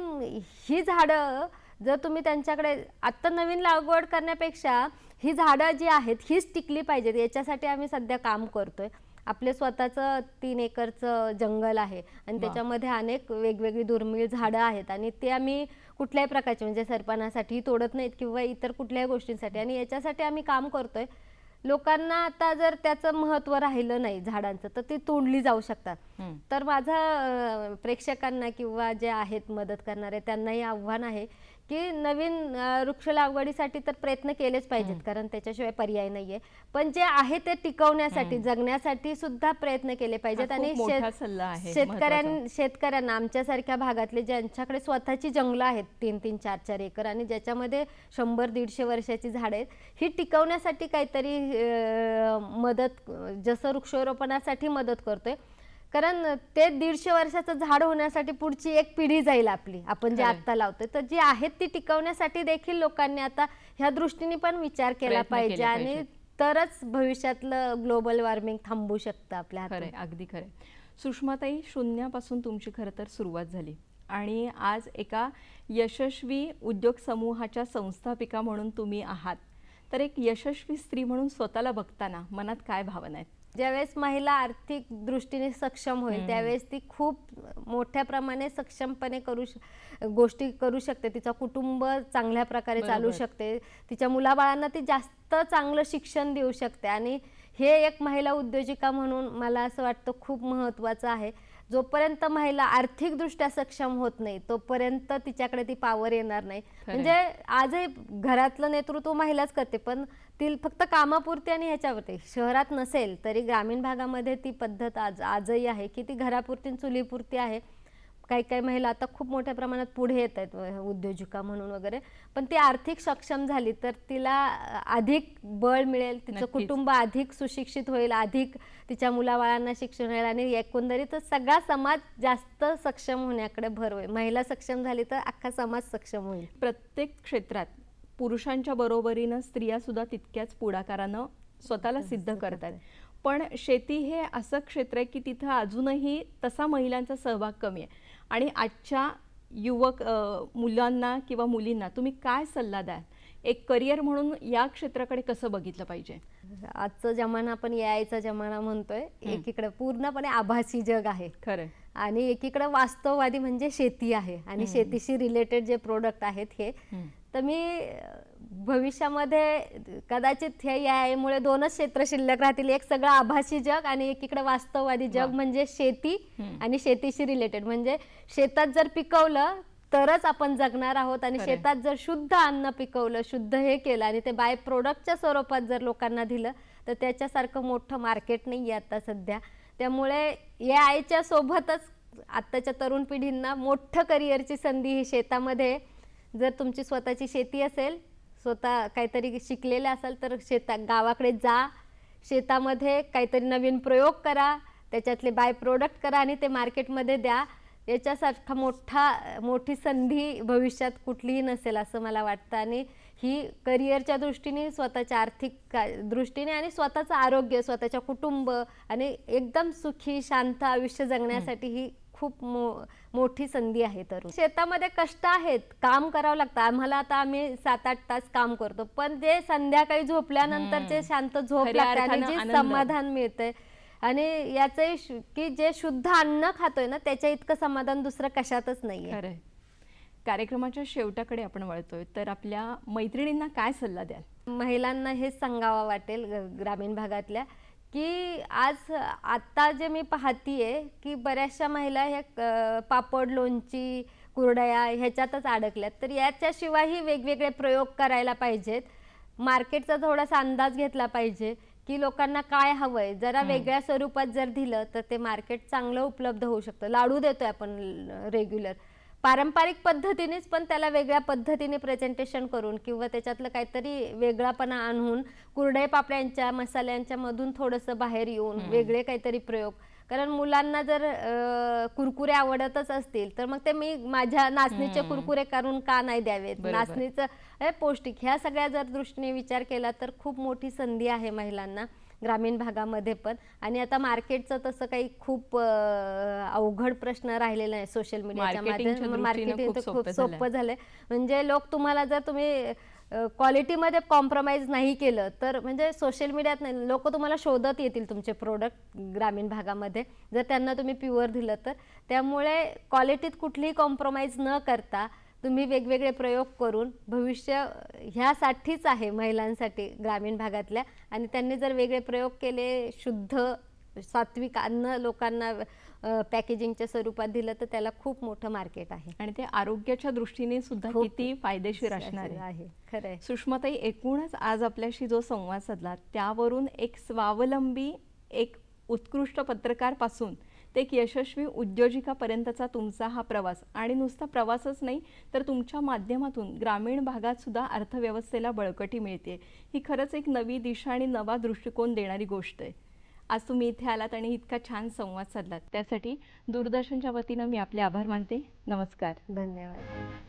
ही झाडं जर तुम्ही त्यांच्याकडे आत्ता नवीन लागवड करण्यापेक्षा ही झाडं जी आहेत हीच टिकली पाहिजेत, याच्यासाठी आम्ही सध्या काम करतोय. आपले स्वतःचं 3 एकरचं जंगल आहे आणि त्याच्यामध्ये अनेक वेगवेगळी दुर्मिळ झाडं आहेत आणि ते आम्ही कुठल्याही प्रकारचे म्हणजे सरपणासाठी तोडत नाहीत किंवा इतर कुठल्याही गोष्टींसाठी आणि याच्यासाठी आम्ही काम करतोय. लोकांना आता जर त्याचं महत्त्व राहिलं नाही झाडांचं तर ती तोडली जाऊ शकतात. तर माझं प्रेक्षकांना किंवा जे आहेत मदत करणारे त्यांनाही आव्हान आहे की नवीन वृक्ष लागवडीसाठी तर प्रयत्न केलेच पाहिजेत कारण त्याच्याशिवाय पर्याय नाहीये. पण जे आहे ते टिकवण्यासाठी जगण्यासाठी सुद्धा प्रयत्न केले पाहिजेत आणि शेतकऱ्यांना आमच्यासारख्या भागातले ज्यांच्याकडे स्वतःची जंगलं आहेत 3-3, 4-4 एकर आणि ज्याच्यामध्ये 100-150 वर्षाची झाडं आहेत ही टिकवण्यासाठी काहीतरी मदत जसं वृक्षारोपणासाठी मदत करतोय कारण ते 150 वर्षाचं झाड होण्यासाठी पुढची एक पिढी जाईल आपली आपण जे आता लावतोय तर जी आहेत ती टिकवण्यासाठी देखील लोकांनी आता ह्या दृष्टीने पण विचार केला पाहिजे आणि तरच भविष्यातलं ग्लोबल वॉर्मिंग थांबू शकतं आपल्या हातात. खरंय, अगदी खरंय. सुषमाताई, शून्यापासून तुमची खरं तर सुरुवात झाली आणि आज एका यशस्वी उद्योग समूहाच्या संस्थापिका म्हणून तुम्ही आहात. तर एक यशस्वी स्त्री म्हणून स्वतःला बघताना मनात काय भावना आहेत? ज्यावेळेस महिला आर्थिक दृष्टीने सक्षम होईल त्यावेळेस ती खूप मोठ्या प्रमाणे सक्षमपणे गोष्टी करू शकते. तिचं कुटुंब चांगल्या प्रकारे चालू शकते. तिच्या मुलाबाळांना ती जास्त चांगलं शिक्षण देऊ शकते आणि हे एक महिला उद्योजिका म्हणून मला असं वाटतं खूप महत्त्वाचं आहे. जोपर्यंत महिला आर्थिकदृष्ट्या सक्षम होत नाही तोपर्यंत तिच्याकडे ती पावर येणार नाही. म्हणजे आजही घरातलं नेतृत्व महिलाच करते पण ती फक्त कामापुरती आणि ह्याच्यावरती शहरात नसेल तरी ग्रामीण भागामध्ये ती पद्धत आजही आहे की ती घरापुरती चुलीपुरती आहे. काही काही महिला आता खूप मोठ्या प्रमाणात पुढे येत आहेत उद्योजिका म्हणून वगैरे पण ती आर्थिक सक्षम झाली तर तिला अधिक बळ मिळेल, तिचं कुटुंब अधिक सुशिक्षित होईल, अधिक तिच्या मुलाबाळांना शिक्षण मिळेल आणि एकंदरीतच सगळा समाज जास्त सक्षम होण्याकडे भर होईल. महिला सक्षम झाली तर अख्खा समाज सक्षम होईल. प्रत्येक क्षेत्रात पुरुषांच्या बरोबरीनं स्त्रिया सुद्धा तितक्याच पुढाकारानं स्वतःला सिद्ध करतात. पण शेती हे असं क्षेत्र आहे की तिथं अजूनही तसा महिलांचा सहभाग कमी आहे आणि आजच्या युवक मुलांना किंवा मुलींना तुम्ही काय सल्ला द्याल? एक करिअर म्हणून या क्षेत्राकडे कसं बघितलं पाहिजे? आजचा जमाना आपण यायचा जमाना म्हणतोय. एकीकडे पूर्णपणे आभासी जग आहे खरं आणि एकीकडे वास्तववादी म्हणजे शेती आहे आणि शेतीशी रिलेटेड जे प्रोडक्ट आहेत हे तर मी भविष्यामध्ये कदाचित हे यामुळे 2च क्षेत्र शिल्लक राहतील. एक सगळं आभासी जग आणि एकीकडे वास्तववादी जग म्हणजे शेती आणि शेतीशी रिलेटेड म्हणजे शेतात जर पिकवलं तरच आपण जगणार आहोत आणि शेतात जर शुद्ध अन्न पिकवलं, शुद्ध हे केलं आणि ते बाय प्रोडक्टच्या स्वरूपात जर लोकांना दिलं तर त्याच्यासारखं मोठं मार्केट नाही आहे आता सध्या. त्यामुळे या आईच्या सोबतच आत्ताच्या तरुण पिढींना मोठं करिअरची संधी ही शेतामध्ये. जर तुमची स्वतःची शेती असेल, स्वतः काहीतरी शिकलेले असाल तर गावाकडे जा, शेतामध्ये काहीतरी नवीन प्रयोग करा, त्याच्यातले बाय प्रोडक्ट करा आणि ते मार्केटमध्ये द्या. याच्यासारखा मोठी संधी भविष्यात कुठलीही नसेल असं मला वाटतं आणि ही करिअरच्या दृष्टीने, स्वतःच्या आर्थिक दृष्टीने आणि स्वतःचं आरोग्य, स्वतःच्या कुटुंब आणि एकदम सुखी शांत आयुष्य जगण्यासाठी ही खूप मोठी संधी आहे. तर शेतामध्ये कष्ट आहेत, काम करावं लागतं आम्हाला. आता आम्ही 7-8 तास काम करतो पण जे संध्याकाळी झोपल्यानंतर जे शांत झोप लागते आणि जे समाधान मिळतंय आणि याचं की जे शुद्ध अन्न खातोय ना त्याच्या इतकं समाधान दुसरं कशातच नाहीये. खरंय. कार्यक्रमाच्या शेवटाकडे आपण वळतोय तर आपल्या मैत्रिणींना काय सल्ला द्याल? महिलांना हेच सांगावं वाटेल ग्रामीण भागातल्या की आज आता जे मी पाहतीये की बऱ्याचशा महिला ह्या पापड, लोणची, कुरडया ह्याच्यातच अडकल्यात. तर याच्याशिवायही वेगवेगळे प्रयोग करायला पाहिजेत. मार्केटचा थोडासा अंदाज घेतला पाहिजे की लोकांना काय हवंय. जरा वेगळ्या स्वरूपात जर दिलं तर ते मार्केट चांगलं उपलब्ध होऊ शकतं. लाडू देतोय आपण रेग्युलर पारंपरिक पद्धतीनेच पण त्याला वेगळ्या पद्धतीने प्रेझेंटेशन करून किंवा त्याच्यातलं काहीतरी वेगळापणा आणून कुरडई पापड्यांच्या मसाल्यांच्या मधून थोडंसं बाहेर येऊन वेगळे काहीतरी प्रयोग. कारण मुलांना जर कुरकुरे आवडतच असतील तर मग ते मी माझ्या नाचणीचे कुरकुरे करून का नाही द्यावेत. नाचणीचं पौष्टिक ह्या सगळ्या जर दृष्टीने विचार केला तर खूप मोठी संधी आहे महिलांना ग्रामीण भागामध्ये पण. आणि आता मार्केटचं तसं काही खूप अवघड प्रश्न राहिलेला आहे. सोशल मीडियाच्या माध्यमातून मार्केटिंग खूप सोपं झालंय. म्हणजे लोक तुम्हाला जर तुम्ही क्वालिटीमध्ये कॉम्प्रोमाइज नाही केलं तर म्हणजे सोशल मीडियात लोक तुम्हाला शोधत येतील तुमचे प्रोडक्ट ग्रामीण भागामध्ये, जर त्यांना तुम्ही प्युअर दिलं तर. त्यामुळे क्वालिटीत कुठलीही कॉम्प्रोमाइज न करता तुम्ही वेगवेगळे प्रयोग करून, भविष्य ह्यासाठीच आहे महिलांसाठी ग्रामीण भागातल्या, आणि त्यांनी जर वेगळे प्रयोग केले, शुद्ध सात्विक अन्न लोकांना पॅकेजिंगच्या स्वरूपात दिलं तर त्याला खूप मोठं मार्केट आहे आणि ते आरोग्याच्या दृष्टीने सुद्धा खूप किती फायदेशीर असणार आहे. खरं आहे. सुषमाताई, एकूणच आज आपल्याशी जो संवाद साधला त्यावरून एक स्वावलंबी, एक उत्कृष्ट पत्रकारपासून ते एक यशस्वी उद्योजिकापर्यंतचा तुमचा हा प्रवास, आणि नुसता प्रवासच नाही तर तुमच्या माध्यमातून ग्रामीण भागात सुद्धा अर्थव्यवस्थेला बळकटी मिळते. ही खरंच एक नवी दिशा आणि नवा दृष्टिकोन देणारी गोष्ट आहे. आज तुम्ही इथे आलात आणि इतका छान संवाद साधलात त्यासाठी दूरदर्शनच्या वतीनं मी आपले आभार मानते. नमस्कार. धन्यवाद.